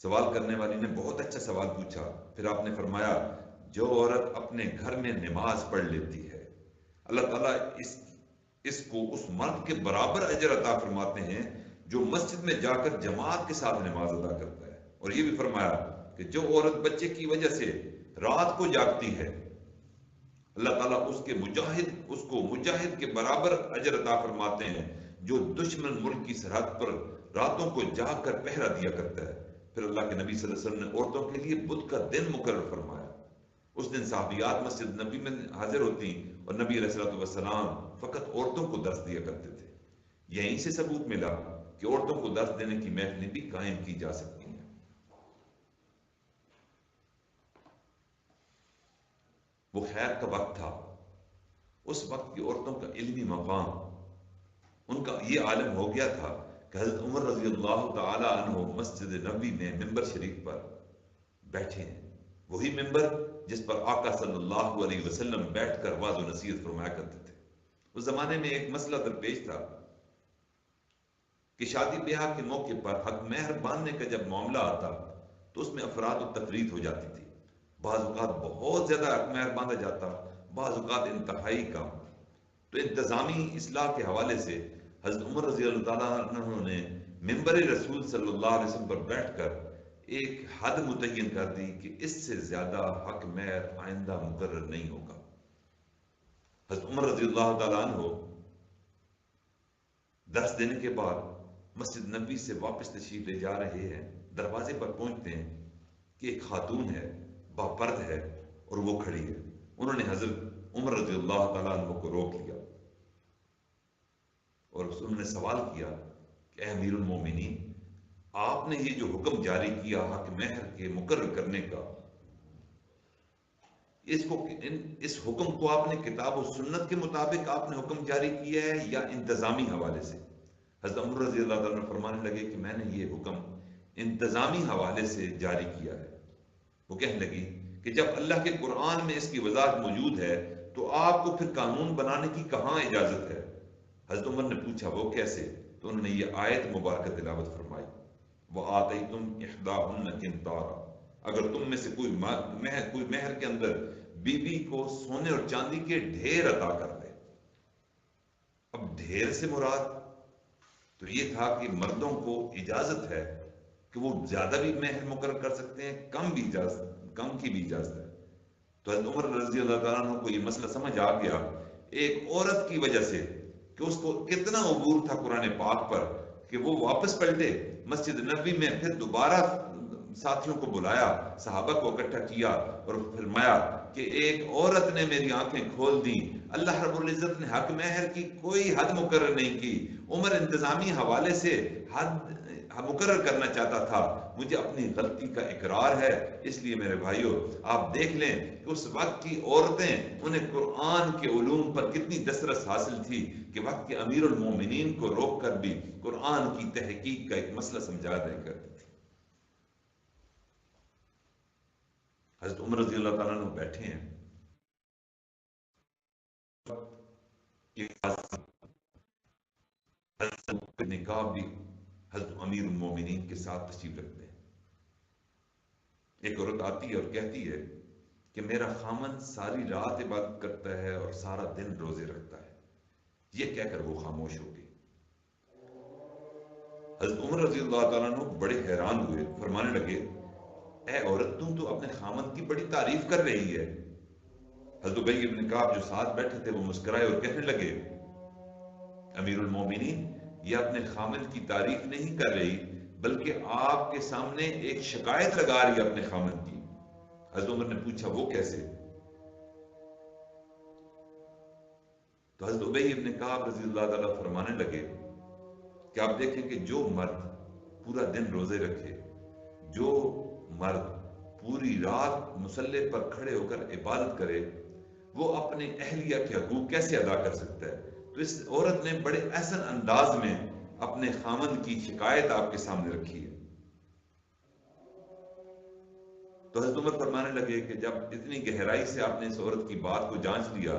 Speaker 2: سوال کرنے والی نے بہت اچھا سوال پوچھا، پھر آپ نے فرمایا جو عورت اپنے گھر میں نماز پڑھ لیتی ہے اللہ تعالیٰ اس کو اس مرد کے برابر اجر عطا فرماتے ہیں جو مسجد میں جا کر جماعت کے ساتھ نماز ادا کرتا ہے، اور یہ بھی فرمایا کہ جو عورت بچے کی وجہ سے رات کو جاگتی ہے اللہ تعالیٰ اس کو مجاہد کے برابر اجر عطا فرماتے ہیں جو دشمن ملک کی سرحد پر راتوں کو جاگ کر پہرا دیا کرتا ہے۔ پھر اللہ کے نبی صلی اللہ علیہ وسلم نے عورتوں کے لیے بدھ کا دن مقرر فرمایا۔ اس دن صحابیات مسجد نبی میں حاضر ہوتی اور نبی علیہ الصلوۃ والسلام فقط عورتوں کو درس دیا کرتے تھے۔ یہیں سے ثبوت ملا کہ عورتوں کو درس دینے کی محفلیں بھی قائم کی جا سکتی ہیں۔ وہ خیر کا وقت تھا، اس وقت کی عورتوں کا علمی مقام، ان کا یہ عالم ہو گیا تھا کہ حضرت عمر رضی اللہ تعالی عنہ مسجد نبوی میں ممبر شریف پر بیٹھے ہیں، وہی ممبر جس پر آقا صلی اللہ علیہ وسلم بیٹھ کر واعظ و نصیحت فرمایا کرتے تھے۔ اس زمانے میں ایک مسئلہ درپیش تھا کہ شادی بیاہ کے موقع پر حق مہر باندھنے کا جب معاملہ آتا تو اس میں افراد و تفرید ہو جاتی تھی، بعض اوقات بہت زیادہ حق مہر باندھا جاتا، بعض اوقات انتہائی کم۔ تو انتظامی اصلاح کے حوالے سے حضرت عمر رضی اللہ تعالیٰ عنہ نے ممبر رسول صلی اللہ علیہ وسلم پر بیٹھ کر ایک حد متعین کر دی کہ اس سے زیادہ حق مہر آئندہ مقرر نہیں ہوگا۔ حضرت عمر رضی اللہ تعالیٰ عنہ درس دینے کے بعد مسجد نبوی سے واپس تشریف لے جا رہے ہیں، دروازے پر پہنچتے ہیں کہ ایک خاتون ہے، باپرد ہے اور وہ کھڑی ہے۔ انہوں نے حضرت عمر رضی اللہ تعالیٰ عنہ کو روک لیا اور انہوں نے سوال کیا کہ اے امیر المومنین، آپ نے یہ جو حکم جاری کیا حق مہر کے مقرر کرنے کا، اس حکم کو آپ نے کتاب و سنت کے مطابق آپ نے حکم جاری کیا ہے یا انتظامی حوالے سے؟ حضرت عمر رضی اللہ تعالیٰ عنہ فرمانے لگے کہ میں نے یہ حکم انتظامی حوالے سے جاری کیا ہے۔ وہ کہنے لگی کہ جب اللہ کے قرآن میں اس کی وضاحت موجود ہے تو آپ کو پھر قانون بنانے کی کہاں اجازت ہے؟ حضرت عمر نے پوچھا وہ کیسے؟ تو انہوں نے یہ آیت مبارکہ تلاوت فرمائی، وَآتَيْتُمْ إِحْدَاهُنَّ قِنْطَارًا، اگر تم میں سے کوئی مہر کے اندر بیوی کو سونے اور چاندی کے ڈھیر عطا کر دے۔ اب ڈھیر سے مراد تو یہ تھا کہ مردوں کو اجازت ہے کہ وہ زیادہ بھی مہر مقرر کر سکتے ہیں، کم کی بھی اجازت ہے۔ تو حضرت عمر رضی اللہ تعالیٰ عنہ کو یہ مسئلہ سمجھ آ گیا ایک عورت کی وجہ سے کہ اس کو کتنا عبور تھا قرآن پاک پر کہ وہ واپس پلٹے، مسجد نبوی میں پھر دوبارہ ساتھیوں کو بلایا، صحابہ کو اکٹھا کیا اور فرمایا کہ ایک عورت نے میری آنکھیں کھول دی، اللہ رب العزت نے حق مہر کی کوئی حد مقرر نہیں کی، عمر انتظامی حوالے سے حد مقرر کرنا چاہتا تھا، مجھے اپنی غلطی کا اقرار ہے۔ اس لیے میرے بھائیوں آپ دیکھ لیں کہ اس وقت کی عورتیں، انہیں قرآن کے علوم پر کتنی دسترس حاصل تھی کہ وقت کے امیر المومنین کو روک کر بھی قرآن کی تحقیق کا ایک مسئلہ سمجھا دیا کرتی تھی۔ حضرت عمر رضی اللہ تعالیٰ عنہ بیٹھے ہیں، حضرت نکاح بھی حضرت امیر المومنین کے ساتھ تشریف رکھتے ہیں۔ ایک عورت آتی ہے اور کہتی ہے کہ میرا خامن ساری رات عبادت کرتا ہے اور سارا دن روزے رکھتا ہے، یہ کہہ کر وہ خاموش ہو گئی۔ حضرت عمر رضی اللہ تعالیٰ عنہ بڑے حیران ہوئے، فرمانے لگے اے عورت تم تو اپنے خامن کی بڑی تعریف کر رہی ہے۔ حضرت ابی بن کعب جو ساتھ بیٹھے تھے وہ مسکرائے اور کہنے لگے امیر المومنین یہ اپنے خامن کی تعریف نہیں کر رہی بلکہ آپ کے سامنے ایک شکایت لگا رہی ہے اپنے خامن کی۔ حضرت عمر نے پوچھا وہ کیسے؟ تو حضرت ابی بن کعب رضی اللہ تعالیٰ فرمانے لگے کہ آپ دیکھیں کہ جو مرد پورا دن روزے رکھے، جو مرد پوری رات مصلی پر کھڑے ہو کر عبادت کرے، وہ اپنے اہلیہ کے حقوق کیسے ادا کر سکتا ہے؟ تو اس عورت نے بڑے احسن انداز میں اپنے خامن کی شکایت آپ کے سامنے رکھی ہے۔ تو حضرت عمر فرمانے لگے کہ جب اتنی گہرائی سے آپ نے اس عورت کی بات کو جانچ لیا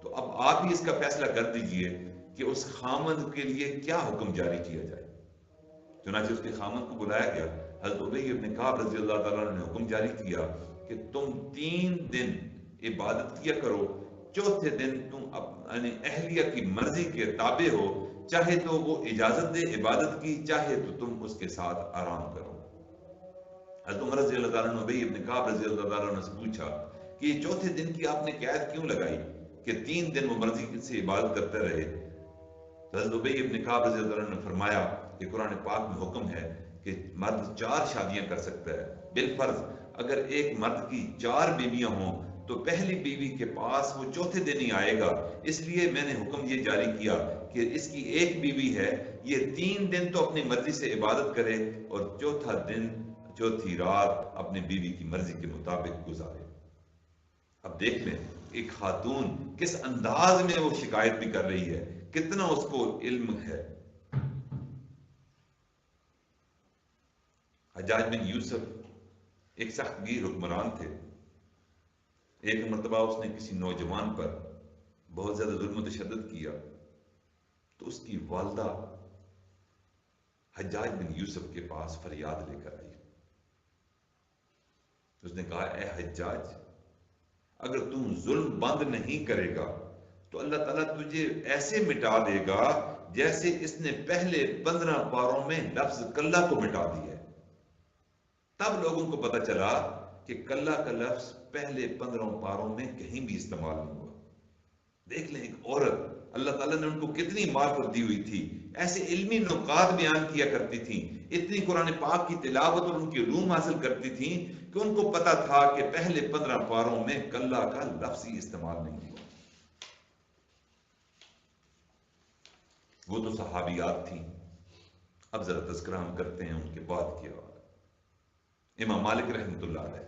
Speaker 2: تو اب آپ ہی اس کا فیصلہ کر دیجئے کہ اس خامن کے لیے کیا حکم جاری کیا جائے۔ چنانچہ اس کے خامن کو بلایا گیا، حضرت ابی بن کعب رضی اللہ تعالیٰ عنہ نے حکم جاری کیا کہ تم 3 دن عبادت کیا کرو، چوتھے دن تم اپنی اہلیہ کی مرضی کے تابع ہو، چاہے تو وہ اجازت دے عبادت کی، چاہے تو تم اس کے ساتھ آرام کرو۔ حضرت عمر رضی اللہ تعالیٰ عنہ ابی بن کعب رضی اللہ تعالیٰ عنہ سے پوچھا کہ یہ چوتھے دن کی آپ نے قید کیوں لگائی کہ 3 دن وہ مرضی سے عبادت کرتے رہے؟ حضرت ابی بن کعب رضی اللہ عنہ نے فرمایا کہ قرآن پاک میں حکم ہے کہ مرد 4 شادیاں کر سکتا ہے، بالفرض اگر ایک مرد کی 4 بیویاں ہوں تو پہلی بیوی کے پاس وہ چوتھے دن ہی آئے گا، اس لیے میں نے حکم یہ جاری کیا کہ اس کی ایک بیوی ہے، یہ 3 دن تو اپنی مرضی سے عبادت کرے اور چوتھی رات اپنی بیوی کی مرضی کے مطابق گزارے۔ اب دیکھ لیں ایک خاتون کس انداز میں وہ شکایت بھی کر رہی ہے، کتنا اس کو علم ہے. حجاج بن یوسف ایک سخت گیر حکمران تھے. ایک مرتبہ اس نے کسی نوجوان پر بہت زیادہ ظلم و تشدد کیا تو اس کی والدہ حجاج بن یوسف کے پاس فریاد لے کر آئی. اس نے کہا اے حجاج، اگر تم ظلم بند نہیں کرے گا تو اللہ تعالیٰ تجھے ایسے مٹا دے گا جیسے اس نے پہلے 15 پاروں میں لفظ کلہ کو مٹا دیا ہے. تب لوگوں کو پتا چلا کہ کلہ کا لفظ پہلے 15 پاروں میں کہیں بھی استعمال نہیں ہوا. دیکھ لیں ایک عورت، اللہ تعالیٰ نے ان کو کتنی معرفت دی ہوئی تھی، ایسے علمی نکات بیان کیا کرتی تھیں، اتنی قرآن پاک کی تلاوت اور ان کی علوم حاصل کرتی تھیں کہ ان کو پتا تھا کہ پہلے 15 پاروں میں کلہ کا لفظ ہی استعمال نہیں ہوا. وہ تو صحابیات تھیں. اب ذرا تذکرہ ہم کرتے ہیں ان کے بعد کیا. امام مالک رحمۃ اللہ علیہ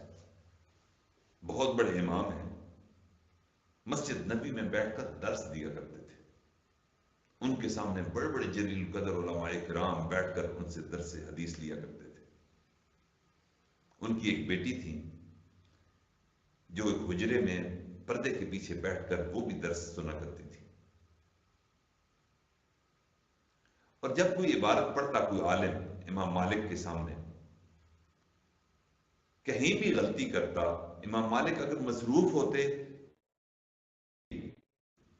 Speaker 2: بہت بڑے امام ہیں، مسجد نبی میں بیٹھ کر درس دیا کرتے تھے. ان کے سامنے بڑے بڑے جلیل القدر علماء کرام بیٹھ کر ان سے درس حدیث لیا کرتے تھے. ان کی ایک بیٹی تھی جو ایک حجرے میں پردے کے پیچھے بیٹھ کر وہ بھی درس سنا کرتی تھی. اور جب کوئی عبارت پڑھتا کوئی عالم امام مالک کے سامنے، کہیں بھی غلطی کرتا، امام مالک اگر مصروف ہوتے،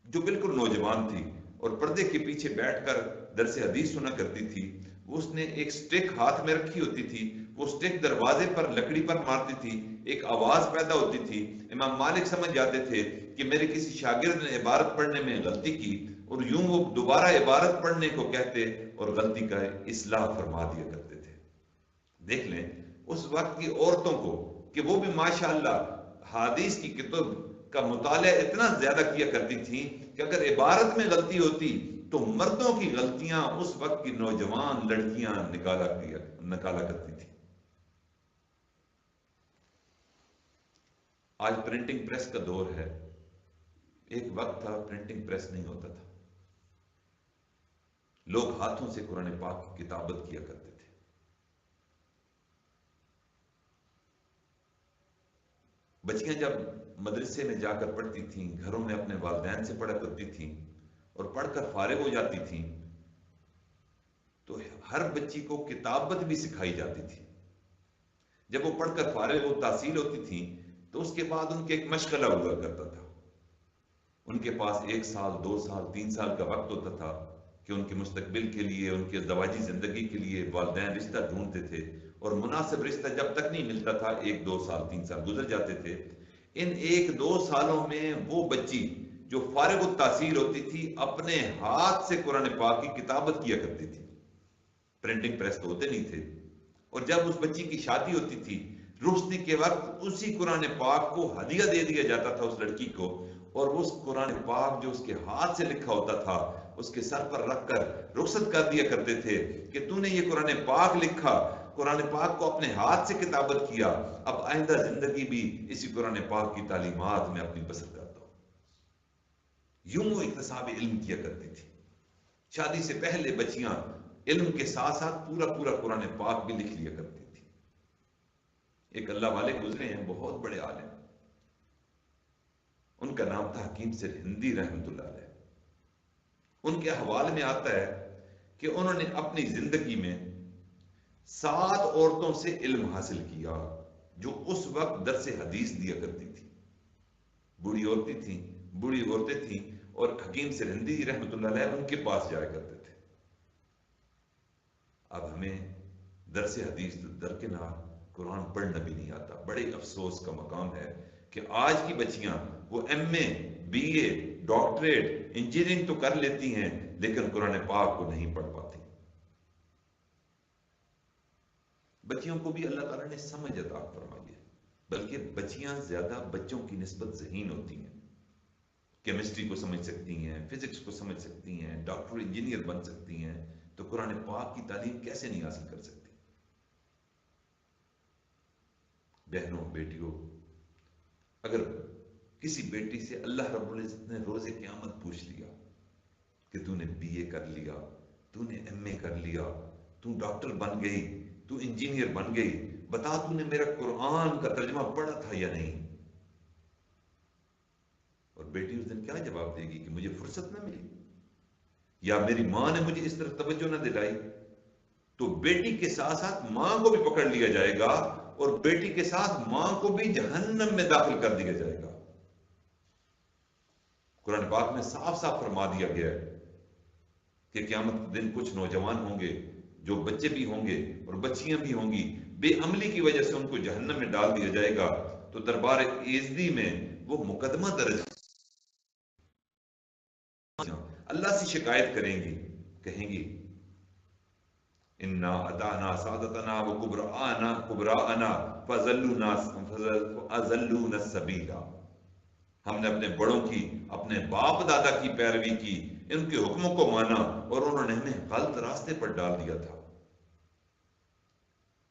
Speaker 2: جو بالکل نوجوان تھی اور پردے کے پیچھے بیٹھ کر درس حدیث سنا کرتی تھی، اس نے ایک سٹک ہاتھ میں رکھی ہوتی تھی، وہ سٹک دروازے پر لکڑی پر مارتی تھی، ایک آواز پیدا ہوتی تھی. امام مالک سمجھ جاتے تھے کہ میرے کسی شاگرد نے عبارت پڑھنے میں غلطی کی، اور یوں وہ دوبارہ عبارت پڑھنے کو کہتے اور غلطی کا اصلاح فرما دیا کرتے تھے. دیکھ لیں اس وقت کی عورتوں کو کہ وہ بھی ماشاءاللہ حدیث کی کتب کا مطالعہ اتنا زیادہ کیا کرتی تھیں کہ اگر عبارت میں غلطی ہوتی تو مردوں کی غلطیاں اس وقت کی نوجوان لڑکیاں نکالا کرتی تھی. آج پرنٹنگ پریس کا دور ہے. ایک وقت تھا پرنٹنگ پریس نہیں ہوتا تھا، لوگ ہاتھوں سے قرآن پاک کی کتابت کیا کرتے تھے. بچیاں جب مدرسے میں جا کر پڑھتی تھیں، گھروں میں اپنے والدین سے پڑھا کرتی تھیں اور پڑھ کر فارغ ہو جاتی تھیں تو ہر بچی کو کتابت بھی سکھائی جاتی تھی. جب وہ پڑھ کر فارغ و تحصیل ہوتی تھیں تو اس کے بعد ان کے ایک مشغلہ ہوا کرتا تھا. ان کے پاس 1 سال 2 سال 3 سال کا وقت ہوتا تھا کہ ان کے مستقبل کے لیے، ان کے زواجی زندگی کے لیے والدین رشتہ ڈھونڈتے تھے، اور مناسب رشتہ جب تک نہیں ملتا تھا 1 2 سال 3 سال گزر جاتے تھے. ان 1 2 سالوں میں وہ بچی جو فارغ التحصیل ہوتی تھی اپنے ہاتھ سے قرآن پاک کی کتابت کیا کرتی تھی. پرنٹنگ پریس تو ہوتے نہیں تھے. اور جب اس بچی کی شادی ہوتی تھی، رخصتی کے وقت اسی قرآن پاک کو ہدیہ دے دیا جاتا تھا اس لڑکی کو، اور اس قرآن پاک جو اس کے ہاتھ سے لکھا ہوتا تھا اس کے سر پر رکھ کر رخصت کر دیا کرتے تھے کہ تو نے یہ قرآن پاک لکھا، قرآن پاک کو اپنے ہاتھ سے کتابت کیا، اب آئندہ زندگی بھی اسی قرآن پاک کی تعلیمات میں اپنی بسر کرتا ہوں. یوں وہ اکتساب علم کیا کرتی تھی. شادی سے پہلے بچیاں علم کے ساتھ ساتھ پورا قرآن پاک بھی لکھ لیا کرتی تھی. ایک اللہ والے گزرے ہیں، بہت بڑے عالم، ان کا نام تھا حکیم سر ہندی رحمت اللہ علیہ. ان کے حوالے میں آتا ہے کہ انہوں نے اپنی زندگی میں 7 عورتوں سے علم حاصل کیا جو اس وقت درس حدیث دیا کرتی تھی. بوڑھی عورتیں تھیں اور حکیم سر ہندی رحمت اللہ علیہ ان کے پاس جایا کرتے تھے. اب ہمیں درس حدیث تو درکنار، قرآن پڑھنا بھی نہیں آتا. بڑے افسوس کا مقام ہے کہ آج کی بچیاں وہ MA BA ڈاکٹریٹ انجینئرنگ تو کر لیتی ہیں لیکن قرآن پاک کو نہیں پڑھ پاتی. بچیوں کو بھی اللہ تعالیٰ نے سمجھ عطا فرمائی ہے، بلکہ بچیاں زیادہ بچوں کی نسبت ذہین ہوتی ہیں. کیمسٹری کو سمجھ سکتی ہیں، فزکس کو سمجھ سکتی ہیں، ڈاکٹر انجینئر بن سکتی ہیں، تو قرآن پاک کی تعلیم کیسے نہیں حاصل کر سکتی؟ بہنوں بیٹیوں، اگر کسی بیٹی سے اللہ رب العزت نے روز قیامت پوچھ لیا کہ تو نے BA کر لیا، تو نے MA کر لیا، تو ڈاکٹر بن گئی، تو انجینئر بن گئی، بتا تو نے میرا قرآن کا ترجمہ پڑھا تھا یا نہیں؟ اور بیٹی اس دن کیا جواب دے گی کہ مجھے فرصت نہ ملی، یا میری ماں نے مجھے اس طرح توجہ نہ دلائی؟ تو بیٹی کے ساتھ ساتھ ماں کو بھی پکڑ لیا جائے گا، اور بیٹی کے ساتھ ماں کو بھی جہنم میں داخل کر دیا جائے گا۔ قرآن پاک میں صاف صاف فرما دیا گیا ہے کہ قیامت کے دن کچھ نوجوان ہوں گے جو بچے بھی ہوں گے اور بچیاں بھی ہوں گی، بے عملی کی وجہ سے ان کو جہنم میں ڈال دیا جائے گا۔ تو دربار ایزدی میں وہ مقدمہ درج، اللہ سے شکایت کریں گی، کہیں گی انا اتانا سادتنا وکبراءنا فضلونا السبیلا، ہم نے اپنے بڑوں کی، اپنے باپ دادا کی پیروی کی، ان کے حکموں کو مانا، اور انہوں نے ہمیں غلط راستے پر ڈال دیا تھا۔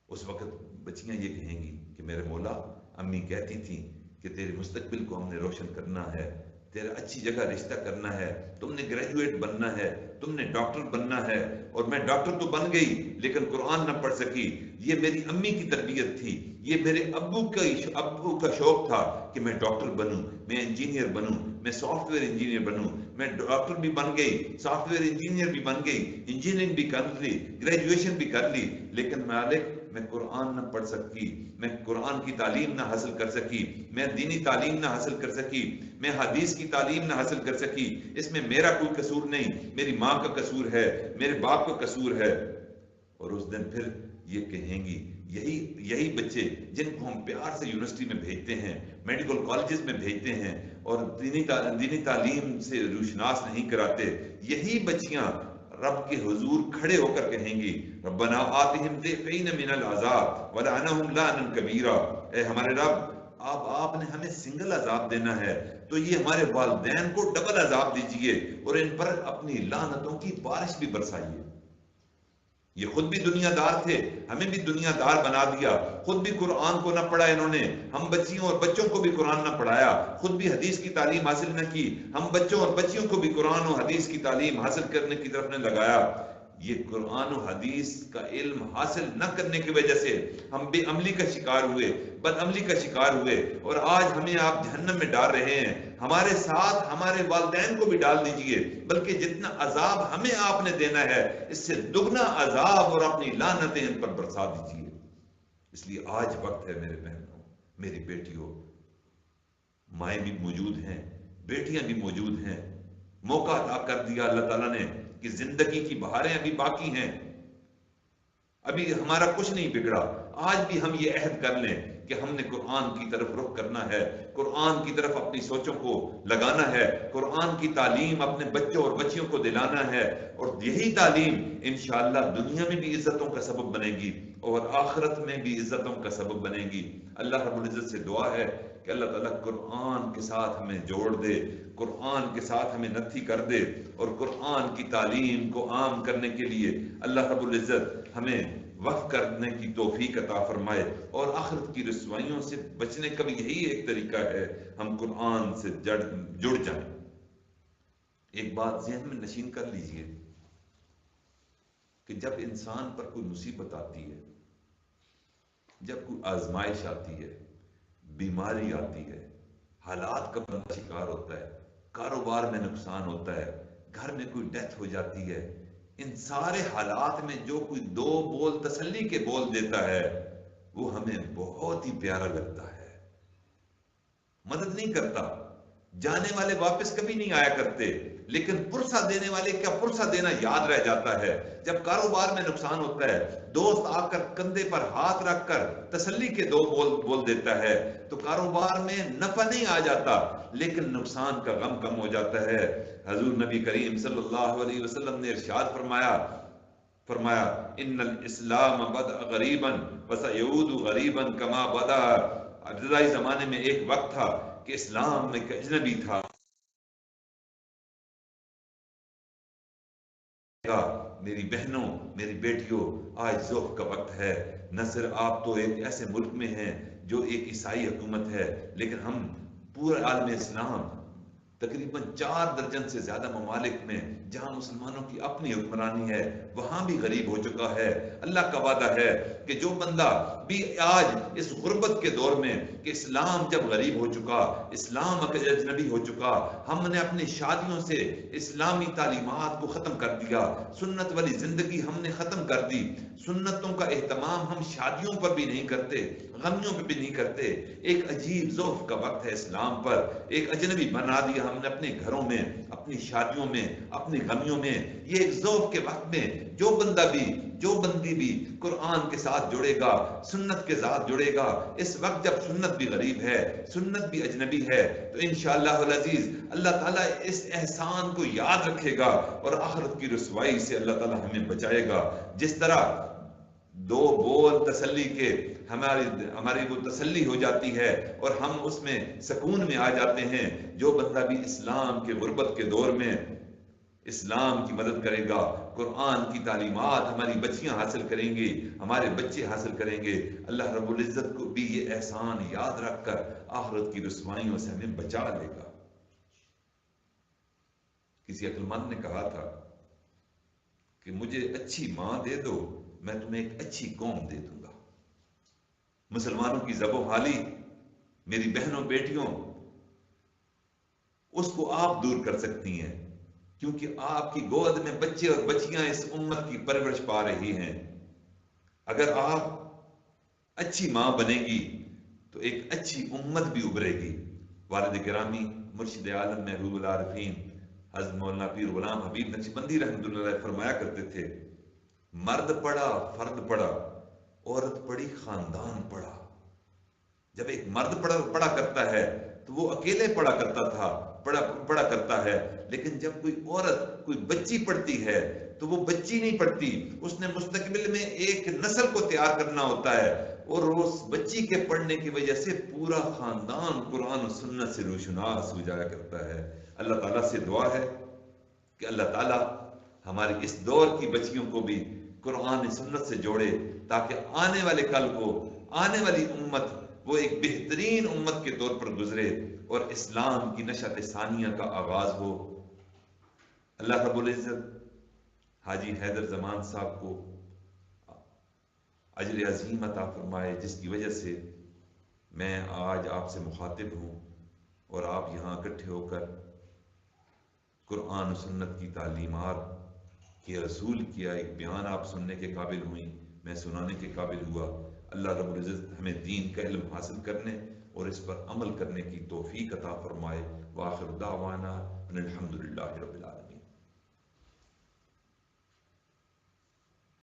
Speaker 2: اس وقت بچیاں یہ کہیں گی کہ میرے مولا، امی کہتی تھی کہ تیرے مستقبل کو ہم نے روشن کرنا ہے، تیرا اچھی جگہ رشتہ کرنا ہے، تم نے گریجویٹ بننا ہے، تم نے ڈاکٹر بننا ہے، اور میں ڈاکٹر تو بن گئی لیکن قرآن نہ پڑھ سکی۔ یہ میری امی کی تربیت تھی، یہ میرے ابو کا شوق تھا کہ میں ڈاکٹر بنوں، میں انجینئر بنوں، میں سافٹ ویئر انجینئر بنوں، میں ڈاکٹر بھی بن گئی، سافٹ ویئر انجینئر بھی بن گئی، انجینئرنگ بھی کر لی، گریجویشن بھی کر لی، لیکن مالک میں قرآن نہ پڑھ سکی، میں قرآن کی تعلیم نہ حاصل کر سکی، میں دینی تعلیم نہ حاصل کر سکی، میں حدیث کی تعلیم نہ حاصل کر سکی۔ اس میں میرا کوئی قصور نہیں، میری ماں کا قصور ہے، میرے باپ کا قصور ہے۔ اور اس دن پھر یہ کہیں گی، یہی بچے جن کو ہم پیار سے یونیورسٹی میں بھیجتے ہیں، میڈیکل کالجز میں بھیجتے ہیں، اور دینی تعلیم سے روشناس نہیں کراتے، یہی بچیاں رب کے حضور کھڑے ہو کر کہیں گی ربنا آتہم ضعفین من العذاب ولعنہم لعنا کبیرا، اے ہمارے رب، آپ نے ہمیں سنگل عذاب دینا ہے تو یہ ہمارے والدین کو ڈبل عذاب دیجئے، اور ان پر اپنی لعنتوں کی بارش بھی برسائیے۔ یہ خود بھی دنیا دار تھے، ہمیں بھی دنیا دار بنا دیا، خود بھی قرآن کو نہ پڑھا انہوں نے، ہم بچیوں اور بچوں کو بھی قرآن نہ پڑھایا، خود بھی حدیث کی تعلیم حاصل نہ کی، ہم بچوں اور بچیوں کو بھی قرآن و حدیث کی تعلیم حاصل کرنے کی طرف نہ لگایا۔ یہ قرآن و حدیث کا علم حاصل نہ کرنے کی وجہ سے ہم بے عملی کا شکار ہوئے، بد عملی کا شکار ہوئے، اور آج ہمیں آپ جہنم میں ڈال رہے ہیں۔ ہمارے ساتھ ہمارے والدین کو بھی ڈال دیجئے، بلکہ جتنا عذاب ہمیں آپ نے دینا ہے اس سے دگنا عذاب اور اپنی لعنتیں ان پر برسا دیجئے۔ اس لیے آج وقت ہے میرے بہنوں، میری بیٹیوں، مائیں بھی موجود ہیں، بیٹیاں بھی موجود ہیں، موقع عطا کر دیا اللہ تعالیٰ نے کہ زندگی کی بہاریں ابھی باقی ہیں، ابھی ہمارا کچھ نہیں بگڑا۔ آج بھی ہم یہ عہد کر لیں کہ ہم نے قرآن کی طرف رخ کرنا ہے، قرآن کی طرف اپنی سوچوں کو لگانا ہے، قرآن کی تعلیم اپنے بچوں اور بچیوں کو دلانا ہے، اور یہی تعلیم انشاءاللہ دنیا میں بھی عزتوں کا سبب بنے گی اور آخرت میں بھی عزتوں کا سبب بنے گی۔ اللہ رب العزت سے دعا ہے کہ اللہ تعالیٰ قرآن کے ساتھ ہمیں جوڑ دے، قرآن کے ساتھ ہمیں نتھی کر دے، اور قرآن کی تعلیم کو عام کرنے کے لیے اللہ رب العزت ہمیں وقف کرنے کی توفیق عطا فرمائے، اور آخرت کی رسوائیوں سے بچنے کا بھی یہی ایک طریقہ ہے، ہم قرآن سے جڑ جائیں۔ ایک بات ذہن میں نشین کر لیجئے کہ جب انسان پر کوئی مصیبت آتی ہے، جب کوئی آزمائش آتی ہے، بیماری آتی ہے، حالات کا بندہ شکار ہوتا ہے، کاروبار میں نقصان ہوتا ہے، گھر میں کوئی ڈیتھ ہو جاتی ہے، ان سارے حالات میں جو کوئی دو بول تسلی کے بول دیتا ہے وہ ہمیں بہت ہی پیارا لگتا ہے۔ مدد نہیں کرتا، جانے والے واپس کبھی نہیں آیا کرتے، لیکن پرسہ دینے والے کا پرسہ دینا یاد رہ جاتا ہے۔ جب کاروبار میں نقصان ہوتا ہے، دوست آ کر کندھے پر ہاتھ رکھ کر تسلی کے دو بول دیتا ہے تو کاروبار میں نفع نہیں آ جاتا لیکن نقصان کا غم کم ہو جاتا ہے۔ حضور نبی کریم صلی اللہ علیہ وسلم نے ارشاد فرمایا ان الاسلام بدأ غریبا وسيعود غریبا کما بدأ۔ ابتدائی زمانے میں ایک وقت تھا کہ اسلام ایک اجنبی تھا، میری بہنوں، میری بیٹیوں، آج ذوق کا وقت ہے۔ نہ صرف آپ تو ایک ایسے ملک میں ہیں جو ایک عیسائی حکومت ہے، لیکن ہم پورے عالم اسلام تقریباً 4 درجن سے زیادہ ممالک میں جہاں مسلمانوں کی اپنی حکمرانی ہے وہاں بھی غریب ہو چکا ہے۔ اللہ کا وعدہ ہے کہ جو بندہ بھی آج اس غربت کے دور میں کہ اسلام جب غریب ہو چکا، اسلام اجنبی ہو چکا، ہم نے اپنی شادیوں سے اسلامی تعلیمات کو ختم کر دیا، سنت والی زندگی ہم نے ختم کر دی، سنتوں کا اہتمام ہم شادیوں پر بھی نہیں کرتے، غمیوں پہ بھی نہیں کرتے۔ ایک عجیب ذوف کا وقت ہے اسلام پر، ایک اجنبی بنا دیا ہم نے اپنے گھروں میں، اپنی شادیوں میں، اپنی غمیوں میں۔ یہ ایک ذوف کے وقت میں جو بندہ بھی، جو بندی بھی قرآن کے ساتھ جڑے گا، سنت کے ساتھ جڑے گا، اس وقت جب سنت بھی غریب ہے، سنت بھی اجنبی ہے، تو انشاءاللہ العزیز اللہ تعالیٰ اس احسان کو یاد رکھے گا اور آخرت کی رسوائی سے اللہ تعالیٰ ہمیں بچائے گا۔ جس طرح 2 بول تسلی کے ہماری وہ تسلی ہو جاتی ہے اور ہم اس میں سکون میں آ جاتے ہیں، جو بندہ بھی اسلام کے غربت کے دور میں اسلام کی مدد کرے گا، قرآن کی تعلیمات ہماری بچیاں حاصل کریں گے، ہمارے بچے حاصل کریں گے، اللہ رب العزت کو بھی یہ احسان یاد رکھ کر آخرت کی رسوائیوں سے ہمیں بچا لے گا۔ کسی عقل مند نے کہا تھا کہ مجھے اچھی ماں دے دو، میں تمہیں ایک اچھی قوم دے دوں گا۔ مسلمانوں کی زب و حالی، میری بہنوں بیٹیوں، اس کو آپ دور کر سکتی ہیں، کیونکہ آپ کی گود میں بچے اور بچیاں اس امت کی پرورش پا رہی ہیں۔ اگر آپ اچھی ماں بنے گی تو ایک اچھی امت بھی ابھرے گی۔ والد گرامی مرشد عالم محبوب العارفین حضرت مولانا پیر غلام حبیب نقشبندی رحمۃ اللہ علیہ فرمایا کرتے تھے، مرد پڑا فرد پڑا، عورت پڑی خاندان پڑا۔ جب ایک مرد پڑا کرتا ہے تو وہ اکیلے پڑا کرتا تھا، پڑا کرتا ہے، لیکن جب کوئی عورت کوئی بچی پڑھتی ہے تو وہ بچی نہیں پڑھتی، اس نے مستقبل میں ایک نسل کو تیار کرنا ہوتا ہے، اور اس بچی کے پڑھنے کی وجہ سے پورا خاندان قرآن و سنت سے روشناس ہو جایا کرتا ہے۔ اللہ تعالیٰ سے دعا ہے کہ اللہ تعالیٰ ہمارے اس دور کی بچیوں کو بھی قرآن سنت سے جوڑے، تاکہ آنے والے کل کو آنے والی امت وہ ایک بہترین امت کے طور پر گزرے اور اسلام کی نشأت ثانیہ کا آغاز ہو۔ اللہ رب العزت حاجی حیدر زمان صاحب کو اجر عظیم عطا فرمائے، جس کی وجہ سے میں آج آپ سے مخاطب ہوں اور آپ یہاں اکٹھے ہو کر قرآن و سنت کی تعلیمات کے رسول کیا ایک بیان آپ سننے کے قابل ہوئیں، میں سنانے کے قابل ہوا۔ اللہ رب العزت ہمیں دین کا علم حاصل کرنے اور اس پر عمل کرنے کی توفیق عطا فرمائے۔ وآخر دعوانا ان الحمد للہ رب العالمین۔